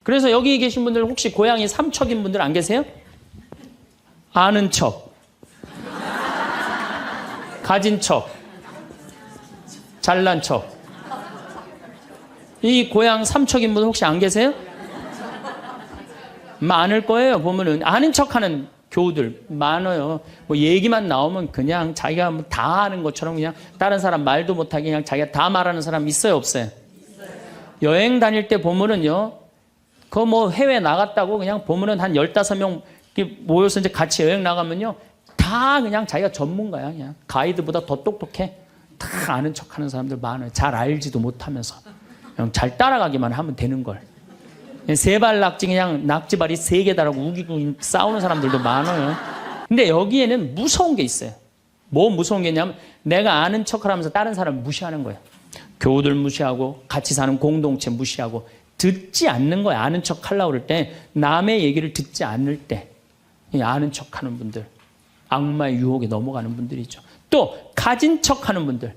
그래서 여기 계신 분들 혹시 고향이 삼척인 분들 안 계세요? 아는 척, 가진 척, 잘난 척. 이 고향 삼척인 분들 혹시 안 계세요? 많을 거예요. 보면은 아는 척하는 교우들 많아요. 뭐 얘기만 나오면 그냥 자기가 뭐 다 아는 것처럼 그냥 다른 사람 말도 못하게 그냥 자기가 다 말하는 사람 있어요, 없어요? 여행 다닐 때 보면은요, 그 뭐 해외 나갔다고 그냥 보면은 한 15명 모여서 이제 같이 여행 나가면요, 다 그냥 자기가 전문가야. 그냥 가이드보다 더 똑똑해. 다 아는 척하는 사람들 많아요. 잘 알지도 못하면서 그냥 잘 따라가기만 하면 되는 걸. 세발 낙지 그냥 낙지발이 3개 달하고 우기고 싸우는 사람들도 많아요. 근데 여기에는 무서운 게 있어요. 뭐 무서운 게 있냐면 내가 아는 척을 하면서 다른 사람을 무시하는 거예요. 교우들 무시하고 같이 사는 공동체 무시하고 듣지 않는 거예요. 아는 척 하려고 그럴 때 남의 얘기를 듣지 않을 때 아는 척하는 분들, 악마의 유혹에 넘어가는 분들이죠. 또 가진 척하는 분들,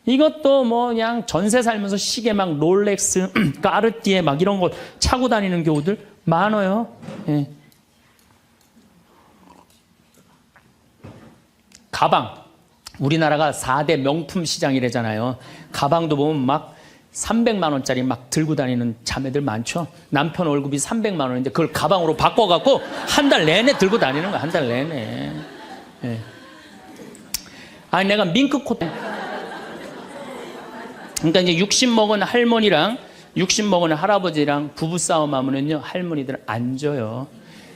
이것도 뭐 그냥 전세 살면서 시계 막 롤렉스, 까르띠에 막 이런 거 차고 다니는 교우들 많아요. 예. 가방, 우리나라가 4대 명품 시장이래잖아요. 가방도 보면 막 300만 원짜리 막 들고 다니는 자매들 많죠. 남편 월급이 300만 원인데 그걸 가방으로 바꿔갖고 한 달 내내 들고 다니는 거야. 한 달 내내. 예. 아니 내가 밍크코트, 그러니까 이제 60 먹은 할머니랑 60 먹은 할아버지랑 부부싸움 하면은요, 할머니들은 안 줘요.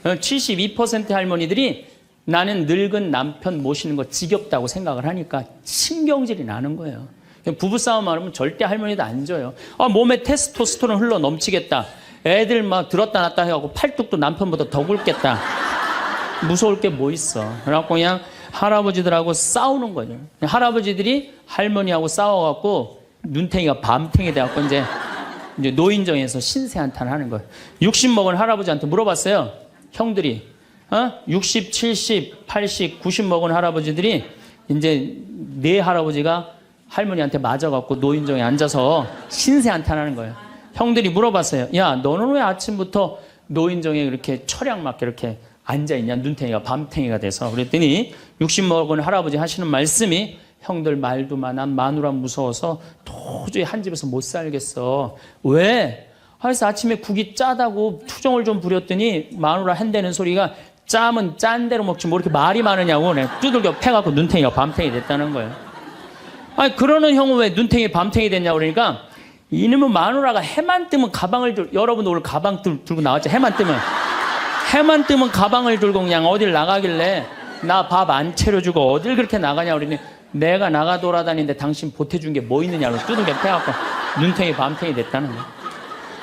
72% 할머니들이 나는 늙은 남편 모시는 거 지겹다고 생각을 하니까 신경질이 나는 거예요. 부부싸움 하면 절대 할머니도 안 줘요. 아, 몸에 테스토스테론 흘러 넘치겠다. 애들 막 들었다 놨다 해갖고 팔뚝도 남편보다 더 굵겠다. 무서울 게 뭐 있어. 그래갖고 그냥 할아버지들하고 싸우는 거죠. 할아버지들이 할머니하고 싸워갖고 눈탱이가 밤탱이 돼갖고 이제 노인정에서 신세한탄 하는 거예요. 60 먹은 할아버지한테 물어봤어요. 형들이 60, 70, 80, 90 먹은 할아버지들이 이제 네 할아버지가 할머니한테 맞아갖고 노인정에 앉아서 신세한탄하는 거예요. 형들이 물어봤어요. 야, 너는 왜 아침부터 노인정에 그렇게 철양 맞게 이렇게 앉아있냐? 눈탱이가 밤탱이가 돼서. 그랬더니 60 먹은 할아버지 하시는 말씀이, 형들 말도 많아, 마누라 무서워서 도저히 한 집에서 못 살겠어. 왜? 그래서 아침에 국이 짜다고 투정을 좀 부렸더니 마누라 한다는 소리가, 짜면 짠 대로 먹지 뭐 이렇게 말이 많으냐고 두들겨 패갖고 눈탱이가 밤탱이 됐다는 거예요. 아니, 그러는 형은 왜 눈탱이 밤탱이 됐냐고 그러니까, 이놈의 마누라가 해만 뜨면 가방을 여러분 오늘 가방 들고 나왔죠. 해만 뜨면 가방을 들고 그냥 어딜 나가길래 나 밥 안 차려주고 어딜 그렇게 나가냐고 그러니, 내가 나가 돌아다니는데 당신 보태준 게 뭐 있느냐고 두들겨 패갖고 눈탱이 밤탱이 됐다는 거예요.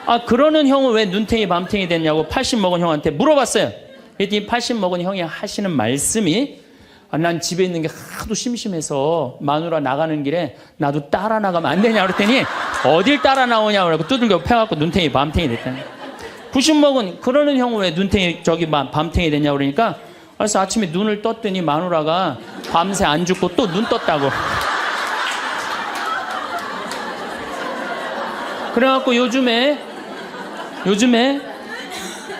아, 그러는 형은 왜 눈탱이 밤탱이 됐냐고 80 먹은 형한테 물어봤어요. 그랬더니 80 먹은 형이 하시는 말씀이, 난 집에 있는 게 하도 심심해서 마누라 나가는 길에 나도 따라 나가면 안 되냐 그랬더니, 어딜 따라 나오냐고 그러고 두들겨 패갖고 눈탱이 밤탱이 됐다는 거예요. 90 먹은 그러는 형은 왜 눈탱이 밤탱이 됐냐고 그러니까, 그래서 아침에 눈을 떴더니 마누라가 밤새 안 죽고 또 눈 떴다고. 그래갖고 요즘에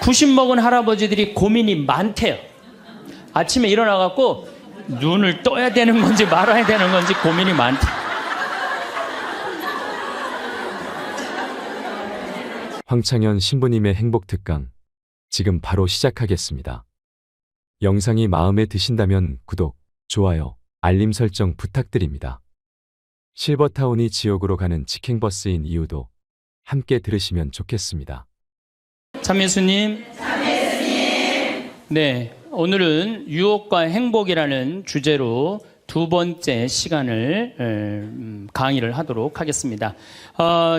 90 먹은 할아버지들이 고민이 많대요. 아침에 일어나갖고 눈을 떠야 되는 건지 말아야 되는 건지 고민이 많대. 황창현 신부님의 행복특강, 지금 바로 시작하겠습니다. 영상이 마음에 드신다면 구독, 좋아요, 알림 설정 부탁드립니다. 실버타운이 지옥으로 가는 직행버스인 이유도 함께 들으시면 좋겠습니다. 참예수님. 네, 오늘은 유혹과 행복이라는 주제로 두 번째 시간을 강의를 하도록 하겠습니다.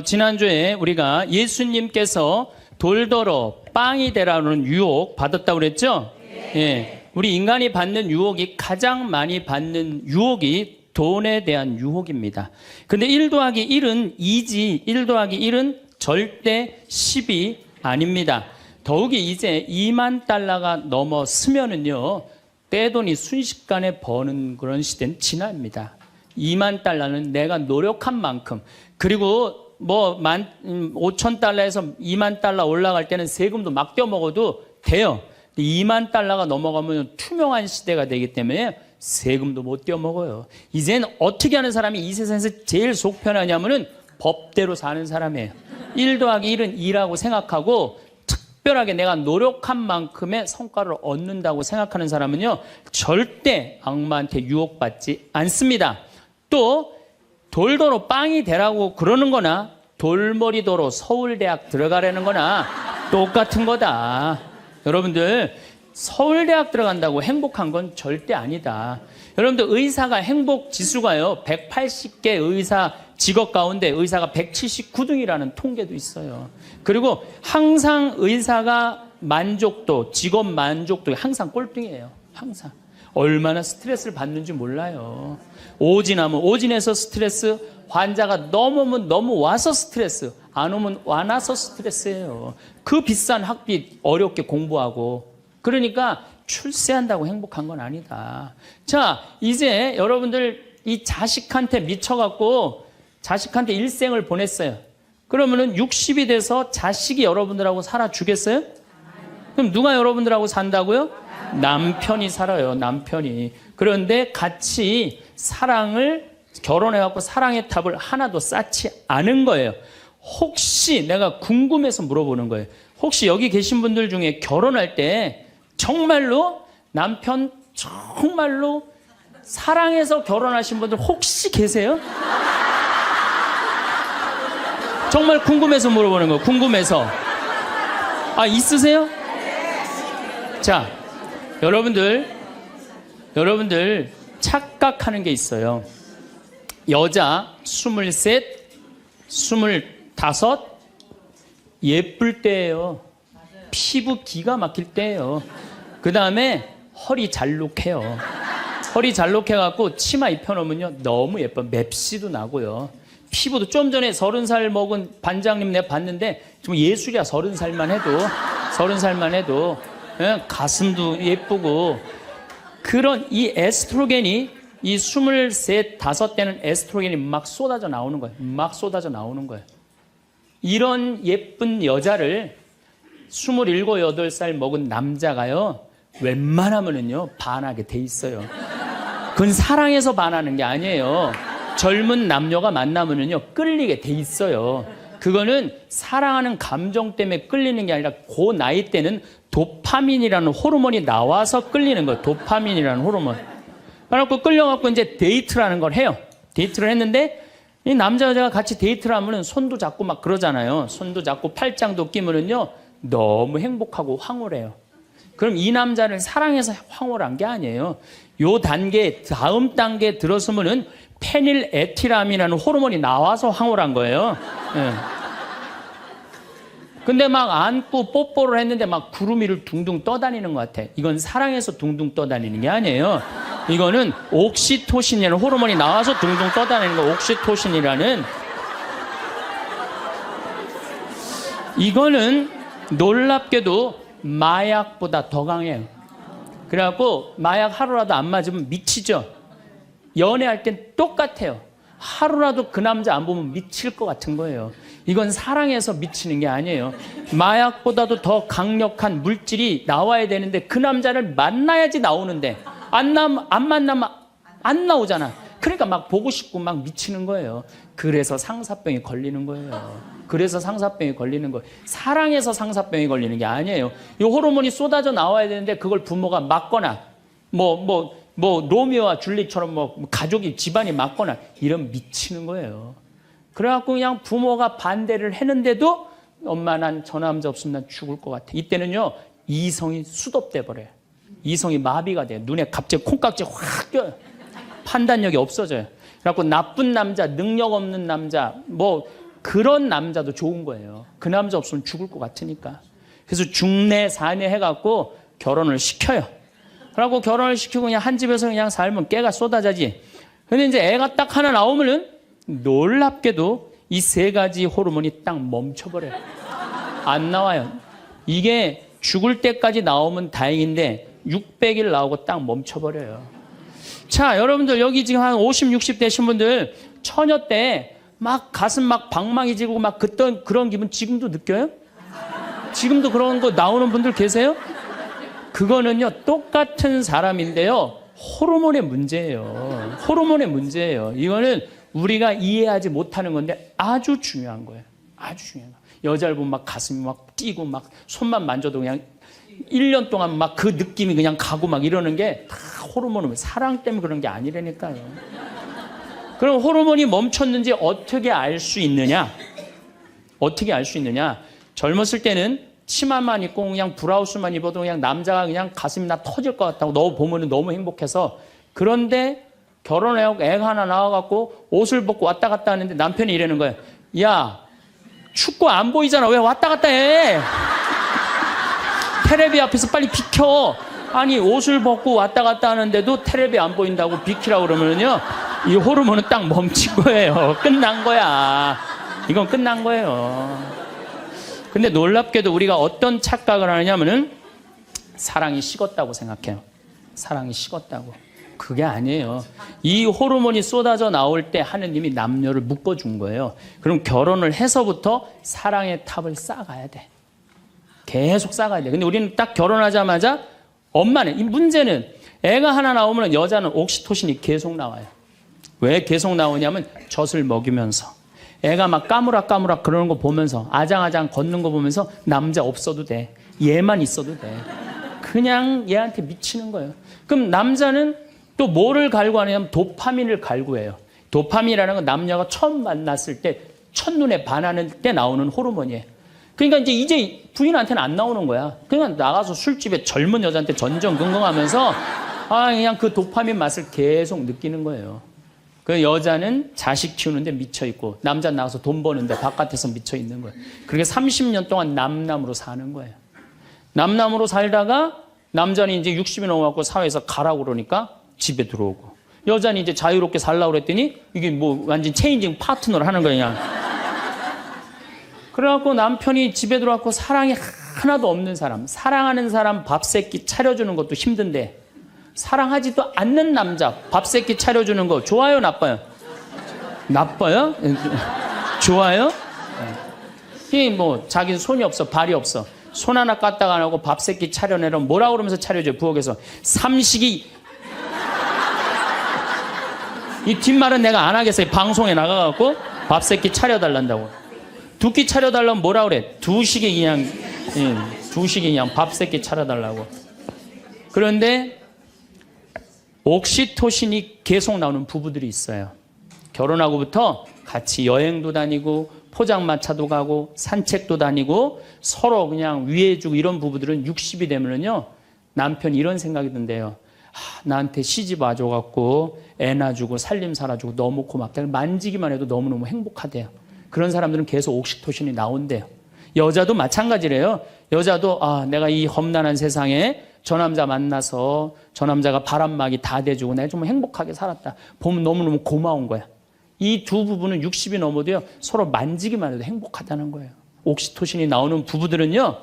지난주에 우리가 예수님께서 돌더러 빵이 되라는 유혹 받았다고 그랬죠? 예, 우리 인간이 받는 유혹이 가장 많이 받는 유혹이 돈에 대한 유혹입니다. 근데 1 더하기 1은 2지 1 더하기 1은 절대 10이 아닙니다. 더욱이 이제 2만 달러가 넘었으면은요, 떼돈이 순식간에 버는 그런 시대는 지납니다. 2만 달러는 내가 노력한 만큼, 그리고 $5,000에서 $20,000 올라갈 때는 세금도 막 떼어먹어도 돼요. $20,000가 넘어가면 투명한 시대가 되기 때문에 세금도 못 떼어먹어요. 이제는 어떻게 하는 사람이 이 세상에서 제일 속 편하냐면은 법대로 사는 사람이에요. 1 더하기 1은 2라고 생각하고 특별하게 내가 노력한 만큼의 성과를 얻는다고 생각하는 사람은요, 절대 악마한테 유혹받지 않습니다. 또 돌도로 빵이 되라고 그러는 거나 돌머리도로 서울대학 들어가라는 거나 똑같은 거다. 여러분들, 서울대학 들어간다고 행복한 건 절대 아니다. 여러분들, 의사가 행복 지수가요, 180개 의사 직업 가운데 의사가 179등이라는 통계도 있어요. 그리고 항상 의사가 만족도, 직업 만족도가 항상 꼴등이에요. 항상. 얼마나 스트레스를 받는지 몰라요. 오진하면 오진해서 스트레스, 환자가 넘으면 넘어와서 스트레스, 안 오면 와나서 스트레스예요. 그 비싼 학비 어렵게 공부하고. 그러니까 출세한다고 행복한 건 아니다. 자, 이제 여러분들 이 자식한테 미쳐갖고 자식한테 일생을 보냈어요. 그러면은 60이 돼서 자식이 여러분들하고 살아주겠어요? 그럼 누가 여러분들하고 산다고요? 남편이 살아요. 남편이. 그런데 같이 사랑을 결혼해갖고 사랑의 탑을 하나도 쌓지 않은 거예요. 혹시 내가 궁금해서 물어보는 거예요. 혹시 여기 계신 분들 중에 결혼할 때 정말로 남편 정말로 사랑해서 결혼하신 분들 혹시 계세요? 정말 궁금해서 물어보는 거예요. 궁금해서. 아, 있으세요? 자, 여러분들 착각하는 게 있어요. 여자 23, 25 예쁠 때예요. 피부 기가 막힐 때예요. 그 다음에 허리 잘록해요. 허리 잘록해갖고 치마 입혀놓으면요, 너무 예뻐. 맵시도 나고요. 피부도 좀 전에 30살 먹은 반장님 내가 봤는데 좀 예술이야. 30살만 해도 예, 가슴도 예쁘고. 그런 이 에스트로겐이 이 23, 5때는 에스트로겐이 막 쏟아져 나오는 거예요. 막 쏟아져 나오는 거예요. 이런 예쁜 여자를 27, 8살 먹은 남자가요, 웬만하면은요 반하게 돼 있어요. 그건 사랑해서 반하는 게 아니에요. 젊은 남녀가 만나면은요 끌리게 돼 있어요. 그거는 사랑하는 감정 때문에 끌리는 게 아니라 그 나이 때는 도파민이라는 호르몬이 나와서 끌리는 거예요. 도파민이라는 호르몬. 그래갖고 끌려갖고 이제 데이트라는 걸 해요. 데이트를 했는데 이 남자 여자가 같이 데이트를 하면은 손도 잡고 막 그러잖아요. 손도 잡고 팔짱도 끼면은요 너무 행복하고 황홀해요. 그럼 이 남자를 사랑해서 황홀한 게 아니에요. 요 단계, 다음 단계에 들어서면은 페닐에틸아민이라는 호르몬이 나와서 황홀한 거예요. 예. 근데 막 안고 뽀뽀를 했는데 막 구름 위를 둥둥 떠다니는 것 같아. 이건 사랑해서 둥둥 떠다니는 게 아니에요. 이거는 옥시토신이라는 호르몬이 나와서 둥둥 떠다니는 거. 옥시토신이라는. 이거는 놀랍게도 마약보다 더 강해요. 그래갖고 마약 하루라도 안 맞으면 미치죠. 연애할 땐 똑같아요. 하루라도 그 남자 안 보면 미칠 것 같은 거예요. 이건 사랑해서 미치는 게 아니에요. 마약보다도 더 강력한 물질이 나와야 되는데 그 남자를 만나야지 나오는데 안 만나면 안 나오잖아. 그러니까 막 보고 싶고 막 미치는 거예요. 그래서 상사병이 걸리는 거예요. 그래서 상사병이 걸리는 거예요. 사랑해서 상사병이 걸리는 게 아니에요. 이 호르몬이 쏟아져 나와야 되는데 그걸 부모가 막거나 로미오와 줄리처럼 가족이 집안이 막거나 이러면 미치는 거예요. 그래갖고 그냥 부모가 반대를 했는데도 엄마 난 저 남자 없으면 난 죽을 것 같아. 이때는요 이성이 수독돼 버려요. 이성이 마비가 돼요. 눈에 갑자기 콩깍지 확 껴요. 판단력이 없어져요. 그래갖고 나쁜 남자, 능력 없는 남자, 그런 남자도 좋은 거예요. 그 남자 없으면 죽을 것 같으니까. 그래서 중내 사내 해갖고 결혼을 시켜요. 그래갖고 결혼을 시키고 그냥 한 집에서 그냥 살면 깨가 쏟아지지. 근데 이제 애가 딱 하나 나오면은 놀랍게도 이 3가지 호르몬이 딱 멈춰버려요. 안 나와요. 이게 죽을 때까지 나오면 다행인데 600일 나오고 딱 멈춰버려요. 자, 여러분들 여기 지금 한 50, 60 되신 분들 처녀 때 막 가슴 막 방망이지고 막 그런 기분 지금도 느껴요? 지금도 그런 거 나오는 분들 계세요? 그거는요, 똑같은 사람인데요, 호르몬의 문제예요. 호르몬의 문제예요. 이거는 우리가 이해하지 못하는 건데 아주 중요한 거예요. 아주 중요한 거예요. 여자를 보면 막 가슴이 막 뛰고 막 손만 만져도 그냥 1년 동안 막 그 느낌이 그냥 가고 막 이러는 게 다 호르몬은 사랑 때문에 그런 게 아니라니까요. 그럼 호르몬이 멈췄는지 어떻게 알 수 있느냐? 어떻게 알 수 있느냐? 젊었을 때는 치마만 입고 그냥 브라우스만 입어도 그냥 남자가 그냥 가슴이 나 터질 것 같다고 너 보면 너무 행복해서. 그런데 결혼하고 애가 하나 나와갖고 옷을 벗고 왔다 갔다 하는데 남편이 이러는 거예요. 야, 춥고 안 보이잖아. 왜 왔다 갔다 해? 테레비 앞에서 빨리 비켜. 아니, 옷을 벗고 왔다 갔다 하는데도 테레비 안 보인다고 비키라고 그러면요, 이 호르몬은 딱 멈춘 거예요. 끝난 거야. 이건 끝난 거예요. 근데 놀랍게도 우리가 어떤 착각을 하느냐면은 사랑이 식었다고 생각해요. 사랑이 식었다고. 그게 아니에요. 이 호르몬이 쏟아져 나올 때 하느님이 남녀를 묶어준 거예요. 그럼 결혼을 해서부터 사랑의 탑을 쌓아가야 돼. 계속 쌓아가야 돼. 근데 우리는 딱 결혼하자마자 엄마는, 이 문제는 애가 하나 나오면 여자는 옥시토신이 계속 나와요. 왜 계속 나오냐면 젖을 먹이면서 애가 막 까무락까무락 그러는 거 보면서 아장아장 걷는 거 보면서 남자 없어도 돼. 얘만 있어도 돼. 그냥 얘한테 미치는 거예요. 그럼 남자는 또 뭐를 갈구하냐면 도파민을 갈구해요. 도파민이라는 건 남녀가 처음 만났을 때 첫눈에 반하는 때 나오는 호르몬이에요. 그러니까 이제 부인한테는 안 나오는 거야. 그냥 나가서 술집에 젊은 여자한테 전전긍긍하면서 그냥 그 도파민 맛을 계속 느끼는 거예요. 그 여자는 자식 키우는데 미쳐있고 남자는 나가서 돈 버는데 바깥에서 미쳐있는 거예요. 그렇게 30년 동안 남남으로 사는 거예요. 남남으로 살다가 남자는 이제 60이 넘어갖고 사회에서 가라고 그러니까 집에 들어오고, 여자는 이제 자유롭게 살라고 그랬더니 이게 뭐 완전 체인징 파트너를 하는 거야. 그래갖고 남편이 집에 들어왔고 사랑이 하나도 없는 사람, 사랑하는 사람 밥 세끼 차려주는 것도 힘든데 사랑하지도 않는 남자 밥 세끼 차려주는 거 좋아요, 나빠요? 나빠요? 좋아요? 이 뭐 자기는 손이 없어, 발이 없어, 손 하나 까딱 안 하고 밥 세끼 차려내라면 뭐라 그러면서 차려줘요? 부엌에서 삼식이. 이 뒷말은 내가 안 하겠어요. 방송에 나가갖고 밥 세끼 차려달란다고. 두 끼 차려달라면 뭐라 그래? 두식이 그냥 밥 세끼 차려달라고. 그런데 옥시토신이 계속 나오는 부부들이 있어요. 결혼하고부터 같이 여행도 다니고 포장마차도 가고 산책도 다니고 서로 그냥 위해주고 이런 부부들은 60이 되면은요, 남편이 이런 생각이 든대요. 나한테 시집 와줘갖고 애 낳아주고 살림 살아주고 너무 고맙다. 만지기만 해도 너무너무 행복하대요. 그런 사람들은 계속 옥시토신이 나온대요. 여자도 마찬가지래요. 여자도 내가 이 험난한 세상에 저 남자 만나서 저 남자가 바람막이 다 대주고 내가 정말 행복하게 살았다. 보면 너무너무 고마운 거야. 이 두 부부는 60이 넘어도요, 서로 만지기만 해도 행복하다는 거예요. 옥시토신이 나오는 부부들은요,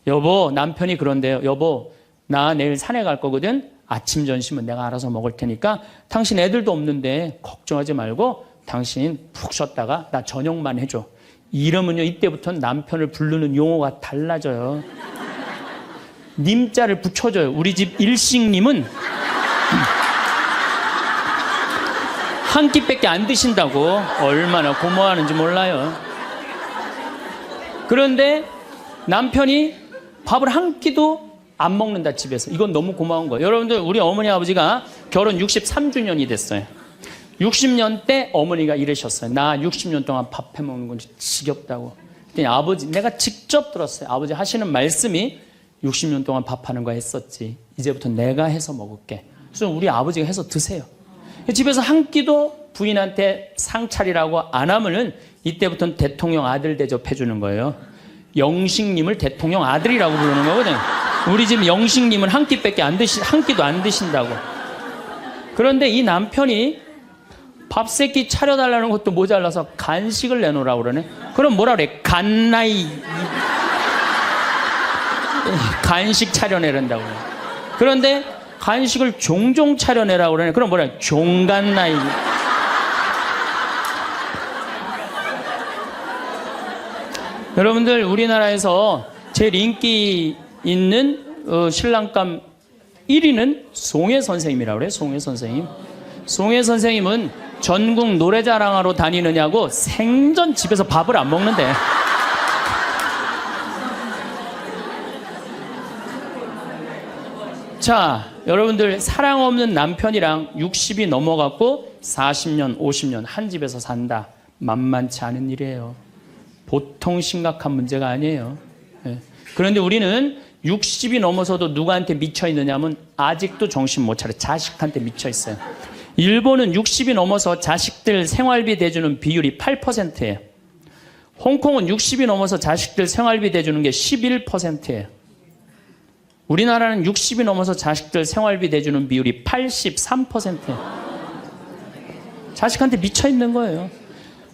여보, 남편이 그런데요. 여보, 나 내일 산에 갈 거거든. 아침 점심은 내가 알아서 먹을 테니까 당신 애들도 없는데 걱정하지 말고 당신 푹 쉬었다가 나 저녁만 해줘. 이러면요, 이때부터는 남편을 부르는 용어가 달라져요. 님자를 붙여줘요. 우리 집 일식님은 한 끼밖에 안 드신다고. 얼마나 고마워하는지 몰라요. 그런데 남편이 밥을 한 끼도 안 먹는다, 집에서. 이건 너무 고마운 거예요. 여러분들, 우리 어머니 아버지가 결혼 63주년이 됐어요. 60년 때 어머니가 이러셨어요. 나 60년 동안 밥 해먹는 건 지겹다고. 그랬더니 아버지, 내가 직접 들었어요. 아버지 하시는 말씀이 60년 동안 밥하는 거 했었지. 이제부터 내가 해서 먹을게. 그래서 우리 아버지가 해서 드세요. 집에서 한 끼도 부인한테 상 차리라고 안 하면은 이때부터는 대통령 아들 대접해 주는 거예요. 영식님을 대통령 아들이라고 부르는 거거든요. 우리 집 영식님은 한 끼밖에 한 끼도 안 드신다고. 그런데 이 남편이 밥 세끼 차려달라는 것도 모자라서 간식을 내놓으라고 그러네. 그럼 뭐라 그래? 간나이. 간식 차려내란다고. 그런데 간식을 종종 차려내라고 그러네. 그럼 뭐라 그래? 종간나이. 여러분들 우리나라에서 제일 인기 있는 신랑감 1위는 송혜 선생님이라고 그래요. 송혜 선생님. 송혜 선생님은 전국 노래자랑하러 다니느냐고 생전 집에서 밥을 안 먹는데. 자, 여러분들 사랑 없는 남편이랑 60이 넘어갔고 40년, 50년 한 집에서 산다. 만만치 않은 일이에요. 보통 심각한 문제가 아니에요. 예. 그런데 우리는 60이 넘어서도 누구한테 미쳐 있느냐면 아직도 정신 못 차려. 자식한테 미쳐 있어요. 일본은 60이 넘어서 자식들 생활비 대주는 비율이 8%예요. 홍콩은 60이 넘어서 자식들 생활비 대주는 게 11%예요. 우리나라는 60이 넘어서 자식들 생활비 대주는 비율이 83%예요. 자식한테 미쳐 있는 거예요.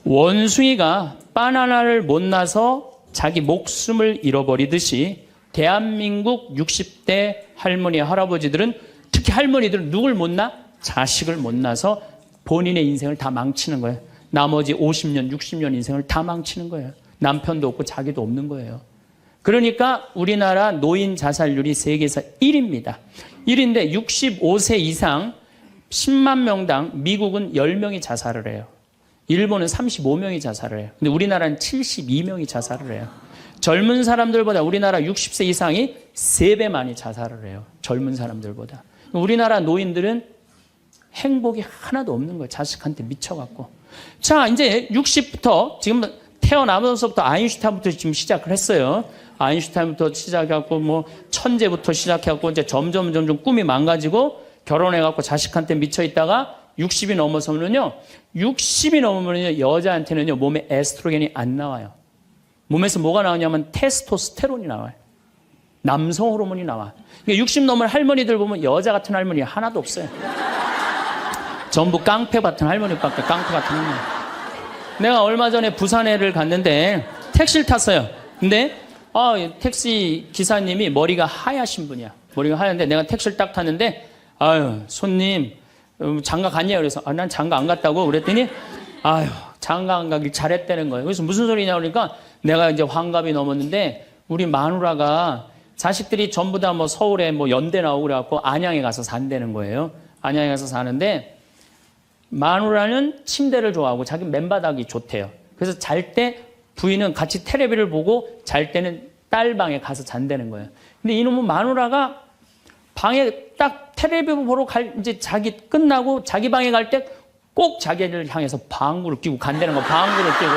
원숭이가 바나나를 못 나서 자기 목숨을 잃어버리듯이 대한민국 60대 할머니, 할아버지들은, 특히 할머니들은 누굴 못 낳아? 자식을 못 낳아서 본인의 인생을 다 망치는 거예요. 나머지 50년, 60년 인생을 다 망치는 거예요. 남편도 없고 자기도 없는 거예요. 그러니까 우리나라 노인 자살률이 세계에서 1위입니다. 1위인데 65세 이상 10만 명당 미국은 10명이 자살을 해요. 일본은 35명이 자살을 해요. 근데 우리나라는 72명이 자살을 해요. 젊은 사람들보다 우리나라 60세 이상이 3배 많이 자살을 해요. 젊은 사람들보다. 우리나라 노인들은 행복이 하나도 없는 거예요. 자식한테 미쳐갖고. 자, 이제 60부터 지금 태어나면서부터 아인슈타인부터 지금 시작을 했어요. 아인슈타인부터 시작해갖고 뭐 천재부터 시작해갖고 이제 점점 꿈이 망가지고 결혼해갖고 자식한테 미쳐 있다가 60이 넘어서면요. 60이 넘으면요. 여자한테는요. 몸에 에스트로겐이 안 나와요. 몸에서 뭐가 나오냐면 테스토스테론이 나와요. 남성 호르몬이 나와. 그러니까 60 넘은 할머니들 보면 여자 같은 할머니 하나도 없어요. 전부 깡패 같은 할머니밖에 깡패 같은 할머니. 내가 얼마 전에 부산에를 갔는데 택시를 탔어요. 근데 택시 기사님이 머리가 하얗신 분이야. 머리가 하얀데 내가 택시를 딱 탔는데 아유 손님 장가 갔냐? 그래서 난 장가 안 갔다고 그랬더니 아유 장가 안 가길 잘했다는 거예요. 그래서 무슨 소리냐 그러니까 내가 이제 환갑이 넘었는데 우리 마누라가 자식들이 전부 다 뭐 서울에 뭐 연대 나오고 그래갖고 안양에 가서 산다는 거예요. 안양에 가서 사는데 마누라는 침대를 좋아하고 자기 맨바닥이 좋대요. 그래서 잘 때 부인은 같이 텔레비를 보고 잘 때는 딸 방에 가서 잔다는 거예요. 근데 이놈은 마누라가 방에 딱 텔레비 보러 이제 자기 끝나고 자기 방에 갈 때 꼭 자기를 향해서 방구를 끼고 간다는 거. 방구를 끼고.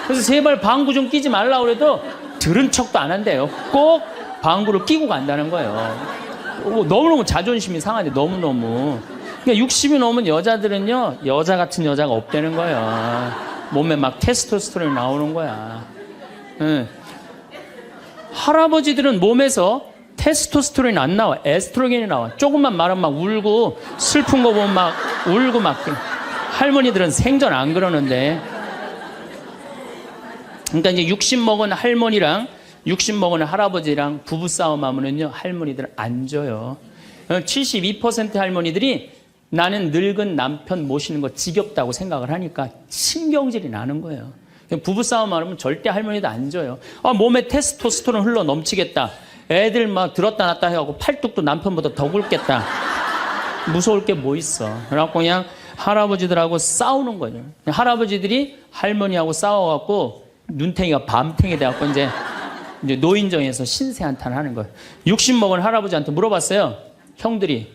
그래서 제발 방구 좀 끼지 말라고 그래도 들은 척도 안 한대요. 꼭 방구를 끼고 간다는 거예요. 너무너무 자존심이 상하지. 너무너무. 그러니까 60이 넘은 여자들은요. 여자 같은 여자가 없다는 거예요. 몸에 막 테스토스테론이 나오는 거야. 할아버지들은 몸에서 테스토스테론이 안 나와. 에스트로겐이 나와. 조금만 말하면 막 울고 슬픈 거 보면 막 울고 막. 할머니들은 생전 안 그러는데. 그러니까 이제 60 먹은 할머니랑 60 먹은 할아버지랑 부부싸움 하면은요. 할머니들은 안 져요. 72% 할머니들이 나는 늙은 남편 모시는 거 지겹다고 생각을 하니까 신경질이 나는 거예요. 부부싸움 하면 절대 할머니도 안 져요. 몸에 테스토스테론 흘러 넘치겠다. 애들 막 들었다 놨다 해갖고 팔뚝도 남편보다 더 굵겠다. 무서울 게 뭐 있어. 그래갖고 그냥 할아버지들하고 싸우는 거죠. 할아버지들이 할머니하고 싸워갖고 눈탱이가 밤탱이 돼갖고 이제 노인정에서 신세한탄 하는 거예요. 60 먹은 할아버지한테 물어봤어요. 형들이.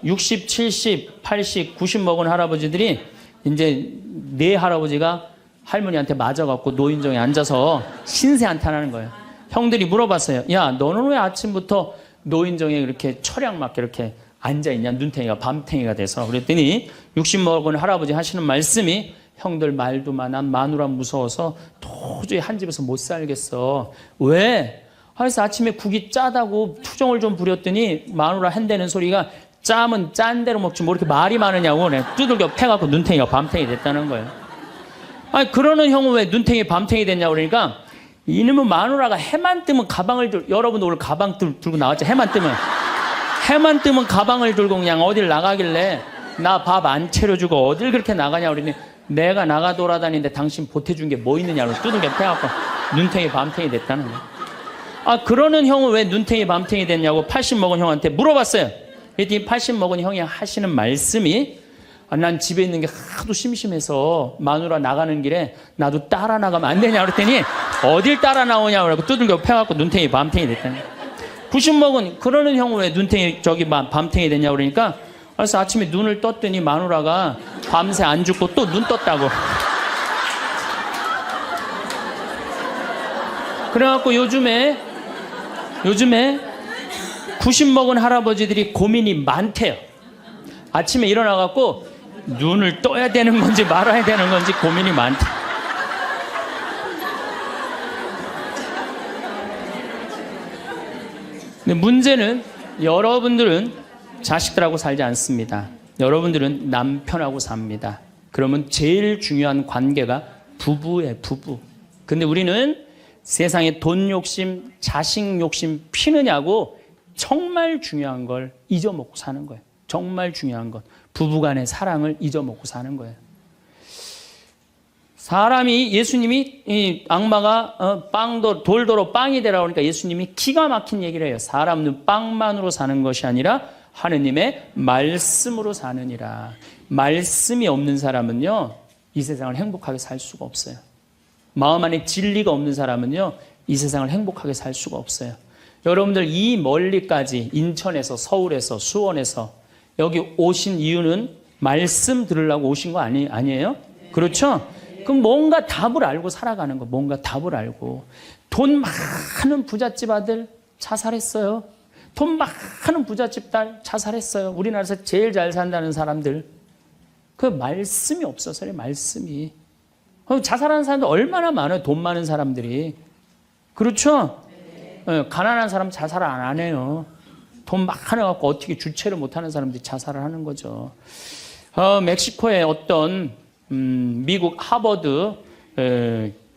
60, 70, 80, 90 먹은 할아버지들이 이제 네 할아버지가 할머니한테 맞아갖고 노인정에 앉아서 신세한탄하는 거예요. 형들이 물어봤어요. 야, 너는 왜 아침부터 노인정에 이렇게 철양맞게 이렇게 앉아있냐? 눈탱이가 밤탱이가 돼서. 그랬더니 60 먹은 할아버지 하시는 말씀이 형들 말도 마. 난 마누라 무서워서 도저히 한 집에서 못 살겠어. 왜? 그래서 아침에 국이 짜다고 투정을 좀 부렸더니 마누라 한다는 소리가 짜면 짠 대로 먹지 뭐 이렇게 말이 많으냐고 두들겨 패갖고 눈탱이가 밤탱이 됐다는 거예요. 아니 그러는 형은 왜 눈탱이 밤탱이 됐냐고 그러니까 이놈은 마누라가 해만 뜨면 가방을 여러분 오늘 가방 들고 나왔죠. 해만 뜨면 가방을 들고 그냥 어딜 나가길래 나 밥 안 차려주고 어딜 그렇게 나가냐 그러니 내가 나가 돌아다니는데 당신 보태준 게 뭐 있느냐고 두들겨 패갖고 눈탱이 밤탱이 됐다는 거야. 아, 그러는 형은 왜 눈탱이 밤탱이 됐냐고 80 먹은 형한테 물어봤어요. 그랬더니 80 먹은 형이 하시는 말씀이, 아, 난 집에 있는 게 하도 심심해서 마누라 나가는 길에 나도 따라 나가면 안 되냐 그랬더니 어딜 따라 나오냐고 그러고 두들겨 패갖고 눈탱이 밤탱이 됐다는 거야. 90 먹은 그러는 형은 왜 눈탱이 밤탱이 됐냐고 그러니까, 그래서 아침에 눈을 떴더니 마누라가 밤새 안 죽고 또 눈 떴다고. 그래갖고 요즘에 90 먹은 할아버지들이 고민이 많대요. 아침에 일어나갖고 눈을 떠야 되는 건지 말아야 되는 건지 고민이 많대. 근데 문제는 여러분들은 자식들하고 살지 않습니다. 여러분들은 남편하고 삽니다. 그러면 제일 중요한 관계가 부부예요, 부부. 근데 우리는 세상에 돈 욕심, 자식 욕심 피느냐고 정말 중요한 걸 잊어먹고 사는 거예요. 정말 중요한 것. 부부간의 사랑을 잊어먹고 사는 거예요. 사람이, 예수님이, 이 악마가 돌도로 빵이 되라고 하니까 예수님이 기가 막힌 얘기를 해요. 사람은 빵만으로 사는 것이 아니라 하느님의 말씀으로 사느니라. 말씀이 없는 사람은요, 이 세상을 행복하게 살 수가 없어요. 마음 안에 진리가 없는 사람은요, 이 세상을 행복하게 살 수가 없어요. 여러분들 이 멀리까지 인천에서, 서울에서, 수원에서 여기 오신 이유는 말씀 들으려고 오신 거 아니에요? 그렇죠? 그럼 뭔가 답을 알고 살아가는 거, 뭔가 답을 알고. 돈 많은 부잣집 아들 자살했어요. 돈 많은 부잣집 딸 자살했어요. 우리나라에서 제일 잘 산다는 사람들. 그 말씀이 없어서요, 말씀이. 자살하는 사람들 얼마나 많아요, 돈 많은 사람들이. 그렇죠? 네. 가난한 사람 자살을 안 해요. 돈 많아갖고 어떻게 주체를 못하는 사람들이 자살을 하는 거죠. 멕시코의 어떤 미국 하버드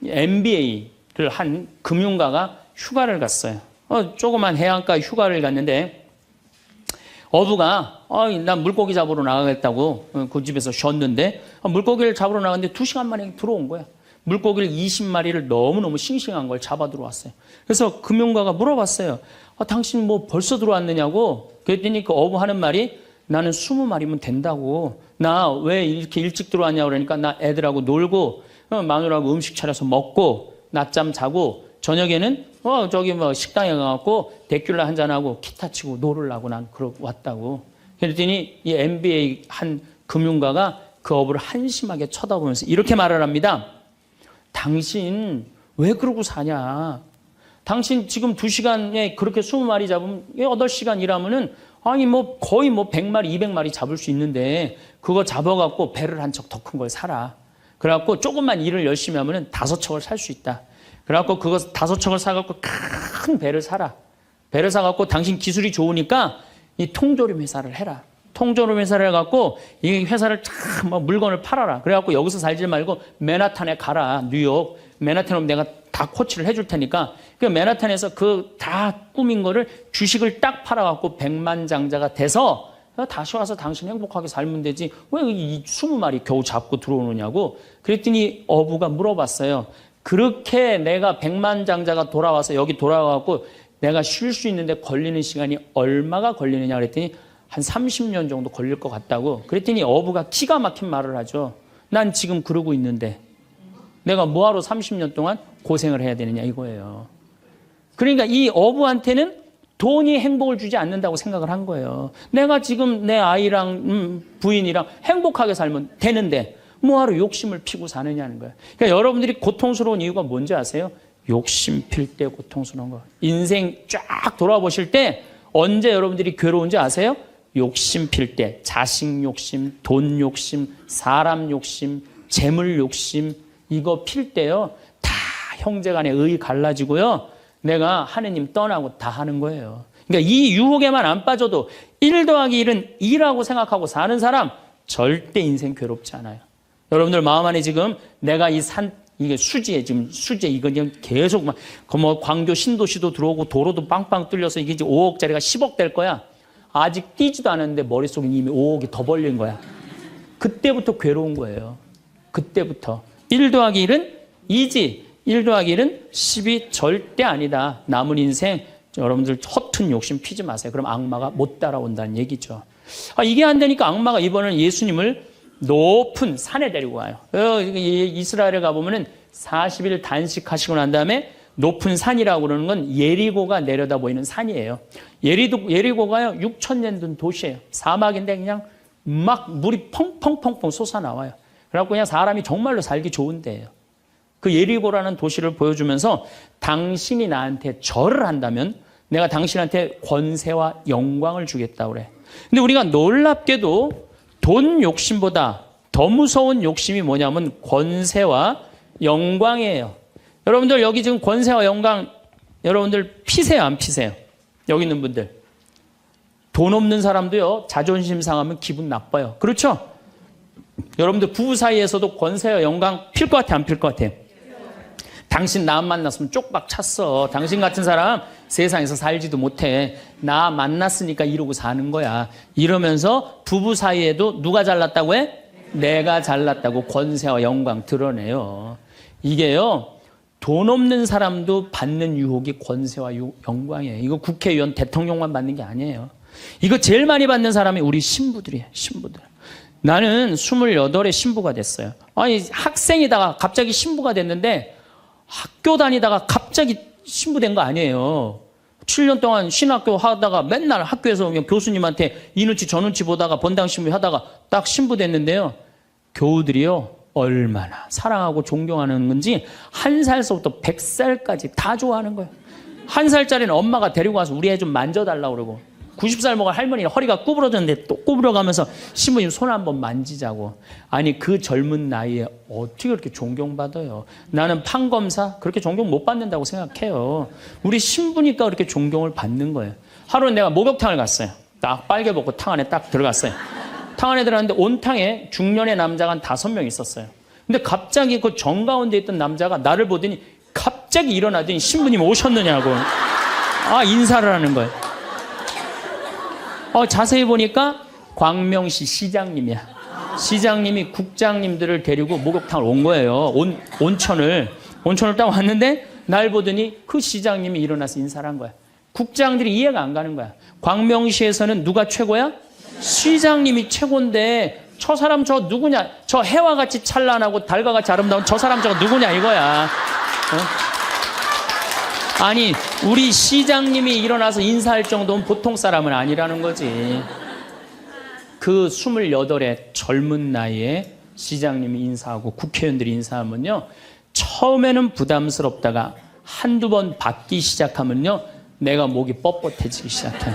MBA를 한 금융가가 휴가를 갔어요. 조그만 해안가 휴가를 갔는데 어부가 난 물고기 잡으러 나가겠다고 그 집에서 쉬었는데 물고기를 잡으러 나갔는데 2시간 만에 들어온 거야. 물고기를 20마리를 너무너무 싱싱한 걸 잡아 들어왔어요. 그래서 금융가가 물어봤어요. 당신 뭐 벌써 들어왔느냐고. 그랬더니 그 어부 하는 말이, 나는 20마리면 된다고. 나 왜 이렇게 일찍 들어왔냐고 그러니까, 나 애들하고 놀고 마누라하고 음식 차려서 먹고 낮잠 자고 저녁에는 저기 뭐 식당에 가갖고 데큘라 한잔하고 기타 치고 놀으려고 난 그러고 왔다고. 그랬더니 이 MBA 한 금융가가 그 어부를 한심하게 쳐다보면서 이렇게 말을 합니다. 당신 왜 그러고 사냐? 당신 지금 2시간에 그렇게 20마리 잡으면 8시간 일하면은 아니 뭐 거의 뭐 100마리, 200마리 잡을 수 있는데 그거 잡아갖고 배를 한 척 더 큰 걸 사라. 그래갖고 조금만 일을 열심히 하면은 5척을 살 수 있다. 그래갖고 그거 5척을 사갖고 큰 배를 사라. 배를 사갖고 당신 기술이 좋으니까 이 통조림 회사를 해라. 통조림 회사를 해갖고 이 회사를 참 물건을 팔아라. 그래갖고 여기서 살지 말고 맨하탄에 가라. 뉴욕. 맨하탄에 오면 내가 다 코치를 해줄 테니까 그 맨하탄에서 그 다 꾸민 거를 주식을 딱 팔아갖고 백만장자가 돼서 다시 와서 당신 행복하게 살면 되지. 왜 이 20마리 겨우 잡고 들어오느냐고. 그랬더니 어부가 물어봤어요. 그렇게 내가 백만장자가 돌아와서 여기 돌아와갖고 내가 쉴 수 있는데 걸리는 시간이 얼마가 걸리느냐 그랬더니 한 30년 정도 걸릴 것 같다고. 그랬더니 어부가 기가 막힌 말을 하죠. 난 지금 그러고 있는데 내가 뭐하러 30년 동안 고생을 해야 되느냐 이거예요. 그러니까 이 어부한테는 돈이 행복을 주지 않는다고 생각을 한 거예요. 내가 지금 내 아이랑 부인이랑 행복하게 살면 되는데 뭐하러 욕심을 피고 사느냐는 거예요. 그러니까 여러분들이 고통스러운 이유가 뭔지 아세요? 욕심 필 때 고통스러운 거. 인생 쫙 돌아보실 때 언제 여러분들이 괴로운지 아세요? 욕심 필 때. 자식 욕심, 돈 욕심, 사람 욕심, 재물 욕심 이거 필 때요. 다 형제간에 의 갈라지고요. 내가 하느님 떠나고 다 하는 거예요. 그러니까 이 유혹에만 안 빠져도 1 더하기 1은 2라고 생각하고 사는 사람 절대 인생 괴롭지 않아요. 여러분들 마음 안에 지금 내가 이게 수지에 지금 수지 이거 그냥 계속 막 뭐 광교 신도시도 들어오고 도로도 빵빵 뚫려서 이게 이제 5억짜리가 10억 될 거야. 아직 뛰지도 않았는데 머릿속에 이미 5억이 더 벌린 거야. 그때부터 괴로운 거예요. 그때부터 1 더하기 1은 2지. 1 더하기 1은 10이 절대 아니다. 남은 인생 여러분들 허튼 욕심 피지 마세요. 그럼 악마가 못 따라온다는 얘기죠. 이게 안 되니까 악마가 이번에는 예수님을 높은 산에 데리고 와요. 이스라엘에 가보면은 40일 단식하시고 난 다음에 높은 산이라고 그러는 건 예리고가 내려다 보이는 산이에요. 예리고가요 6,000년 된 도시예요. 사막인데 그냥 막 물이 펑펑펑펑 솟아나와요. 그래갖고 그냥 사람이 정말로 살기 좋은 데예요. 그 예리고라는 도시를 보여주면서 당신이 나한테 절을 한다면 내가 당신한테 권세와 영광을 주겠다고 그래. 근데 우리가 놀랍게도 돈 욕심보다 더 무서운 욕심이 뭐냐면 권세와 영광이에요. 여러분들 여기 지금 권세와 영광 여러분들 피세요 안 피세요? 여기 있는 분들. 돈 없는 사람도요 자존심 상하면 기분 나빠요. 그렇죠? 여러분들 부부 사이에서도 권세와 영광 필 것 같아 안 필 것 같아요? 당신 나 만났으면 쪽박 찼어. 당신 같은 사람 세상에서 살지도 못해. 나 만났으니까 이러고 사는 거야. 이러면서 부부 사이에도 누가 잘났다고 해? 내가 잘났다고 권세와 영광 드러내요. 이게요. 돈 없는 사람도 받는 유혹이 권세와 영광이에요. 이거 국회의원 대통령만 받는 게 아니에요. 이거 제일 많이 받는 사람이 우리 신부들이에요. 신부들. 나는 28에 신부가 됐어요. 아니 학생이다가 갑자기 신부가 됐는데 학교 다니다가 갑자기 신부된 거 아니에요. 7년 동안 신학교 하다가 맨날 학교에서 그냥 교수님한테 이 눈치 저 눈치 보다가 본당 신부 하다가 딱 신부됐는데요. 교우들이요. 얼마나 사랑하고 존경하는 건지 1살서부터 100살까지 다 좋아하는 거예요. 1살짜리는 엄마가 데리고 와서 우리 애 좀 만져달라고 그러고 90살 먹은 할머니는 허리가 구부러졌는데 또 구부러가면서 신부님 손 한번 만지자고. 아니 그 젊은 나이에 어떻게 그렇게 존경받아요. 나는 판검사 그렇게 존경 못 받는다고 생각해요. 우리 신부니까 그렇게 존경을 받는 거예요. 하루는 내가 목욕탕을 갔어요. 딱 빨개 벗고 탕 안에 딱 들어갔어요. 탕 안에 들어갔는데 온탕에 중년의 남자가 한 5명 있었어요. 근데 갑자기 그 정가운데 있던 남자가 나를 보더니 갑자기 일어나더니 신부님 오셨느냐고 인사를 하는 거예요. 자세히 보니까 광명시 시장님이야. 시장님이 국장님들을 데리고 목욕탕을 온 거예요. 온천을 딱 왔는데 날 보더니 그 시장님이 일어나서 인사를 한 거야. 국장들이 이해가 안 가는 거야. 광명시에서는 누가 최고야? 시장님이 최고인데 저 사람 저 누구냐? 저 해와 같이 찬란하고 달과 같이 아름다운 저 사람 저거 누구냐 이거야. 아니 우리 시장님이 일어나서 인사할 정도는 보통 사람은 아니라는 거지. 그 28의 젊은 나이에 시장님이 인사하고 국회의원들이 인사하면요. 처음에는 부담스럽다가 한두 번 받기 시작하면요. 내가 목이 뻣뻣해지기 시작해.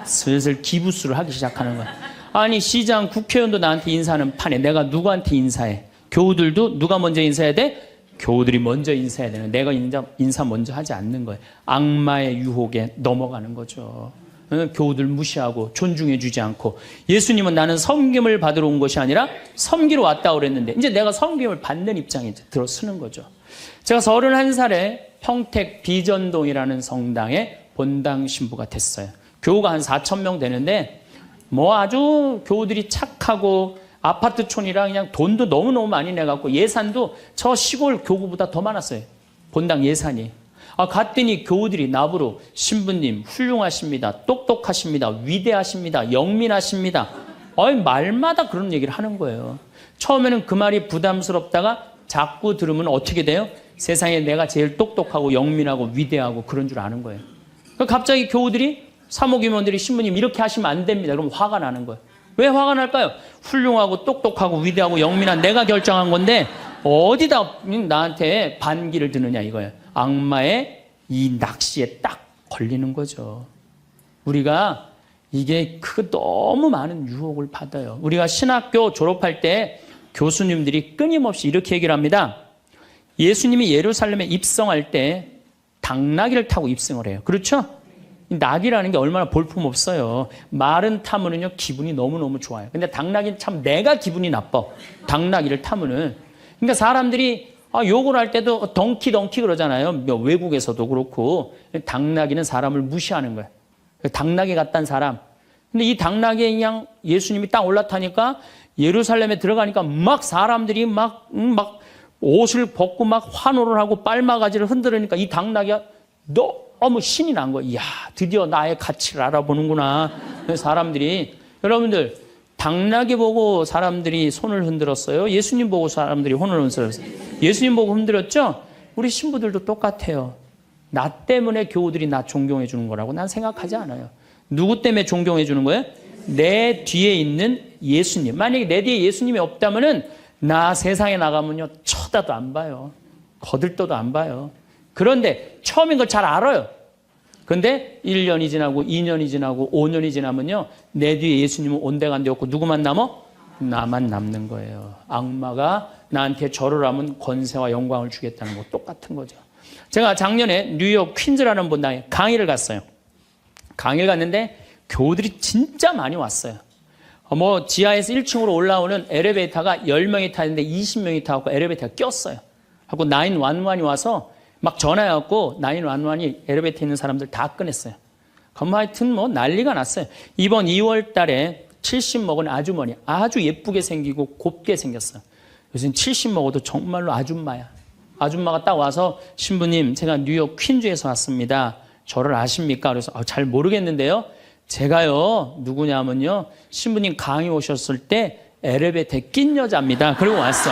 슬슬 기부수를 하기 시작하는 거야. 아니 시장 국회의원도 나한테 인사하는 판에 내가 누구한테 인사해? 교우들도 누가 먼저 인사해야 돼? 교우들이 먼저 인사해야 되는. 내가 인사 먼저 하지 않는 거예요. 악마의 유혹에 넘어가는 거죠. 교우들 무시하고 존중해 주지 않고. 예수님은 나는 섬김을 받으러 온 것이 아니라 섬기러 왔다고 그랬는데 이제 내가 섬김을 받는 입장에 이제 들어서는 거죠. 제가 31살에 평택 비전동이라는 성당에 본당 신부가 됐어요. 교우가 한 4,000명 되는데 뭐 아주 교우들이 착하고 아파트촌이라 그냥 돈도 너무너무 많이 내갖고 예산도 저 시골 교구보다 더 많았어요. 본당 예산이. 갔더니 교우들이 나보러 신부님 훌륭하십니다. 똑똑하십니다. 위대하십니다. 영민하십니다. 말마다 그런 얘기를 하는 거예요. 처음에는 그 말이 부담스럽다가 자꾸 들으면 어떻게 돼요? 세상에 내가 제일 똑똑하고 영민하고 위대하고 그런 줄 아는 거예요. 갑자기 교우들이 사모임원들이 신부님 이렇게 하시면 안 됩니다. 그럼 화가 나는 거예요. 왜 화가 날까요? 훌륭하고 똑똑하고 위대하고 영민한 내가 결정한 건데 어디다 나한테 반기를 드느냐 이거예요. 악마의 이 낚시에 딱 걸리는 거죠. 우리가 이게 너무 많은 유혹을 받아요. 우리가 신학교 졸업할 때 교수님들이 끊임없이 이렇게 얘기를 합니다. 예수님이 예루살렘에 입성할 때 당나귀를 타고 입성을 해요. 그렇죠? 낙이라는 게 얼마나 볼품없어요. 말은 타면은요 기분이 너무너무 좋아요. 근데 당나귀는 참 내가 기분이 나빠. 당나귀를 타면은. 그러니까 사람들이 욕을 할 때도 덩키 그러잖아요. 외국에서도 그렇고. 당나귀는 사람을 무시하는 거예요. 당나귀 같다는 사람. 근데 이 당나귀에 그냥 예수님이 딱 올라타니까 예루살렘에 들어가니까 막 사람들이 막 옷을 벗고 막 환호를 하고 빨마가지를 흔들으니까 이 당나귀가 너무 신이 난 거예요. 이야, 드디어 나의 가치를 알아보는구나. 사람들이. 여러분들, 당나귀 보고 사람들이 손을 흔들었어요? 예수님 보고 사람들이 손을 흔들었어요? 예수님 보고 흔들었죠? 우리 신부들도 똑같아요. 나 때문에 교우들이 나 존경해 주는 거라고 난 생각하지 않아요. 누구 때문에 존경해 주는 거예요? 내 뒤에 있는 예수님. 만약에 내 뒤에 예수님이 없다면은 나 세상에 나가면요 쳐다도 안 봐요. 거들떠도 안 봐요. 그런데 처음인 걸 잘 알아요. 그런데 1년이 지나고 2년이 지나고 5년이 지나면요 내 뒤에 예수님은 온데간데 없고 누구만 남어? 나만 남는 거예요. 악마가 나한테 절을 하면 권세와 영광을 주겠다는 거 똑같은 거죠. 제가 작년에 뉴욕 퀸즈라는 분당에 강의를 갔어요. 강의를 갔는데 교우들이 진짜 많이 왔어요. 뭐 지하에서 1층으로 올라오는 엘리베이터가 10명이 타는데 20명이 타고 엘리베이터가 꼈어요. 하고 911이 와서 막 전화해갖고 911이 엘리베이터에 있는 사람들 다 꺼냈어요. 그럼 하여튼 뭐 난리가 났어요. 이번 2월 달에 70 먹은 아주머니 아주 예쁘게 생기고 곱게 생겼어요. 요즘 70 먹어도 정말로 아줌마야. 아줌마가 딱 와서 신부님 제가 뉴욕 퀸즈에서 왔습니다. 저를 아십니까? 그래서 잘 모르겠는데요. 제가요 누구냐면요 신부님 강의 오셨을 때 엘리베이터에 낀 여자입니다. 그리고 왔어.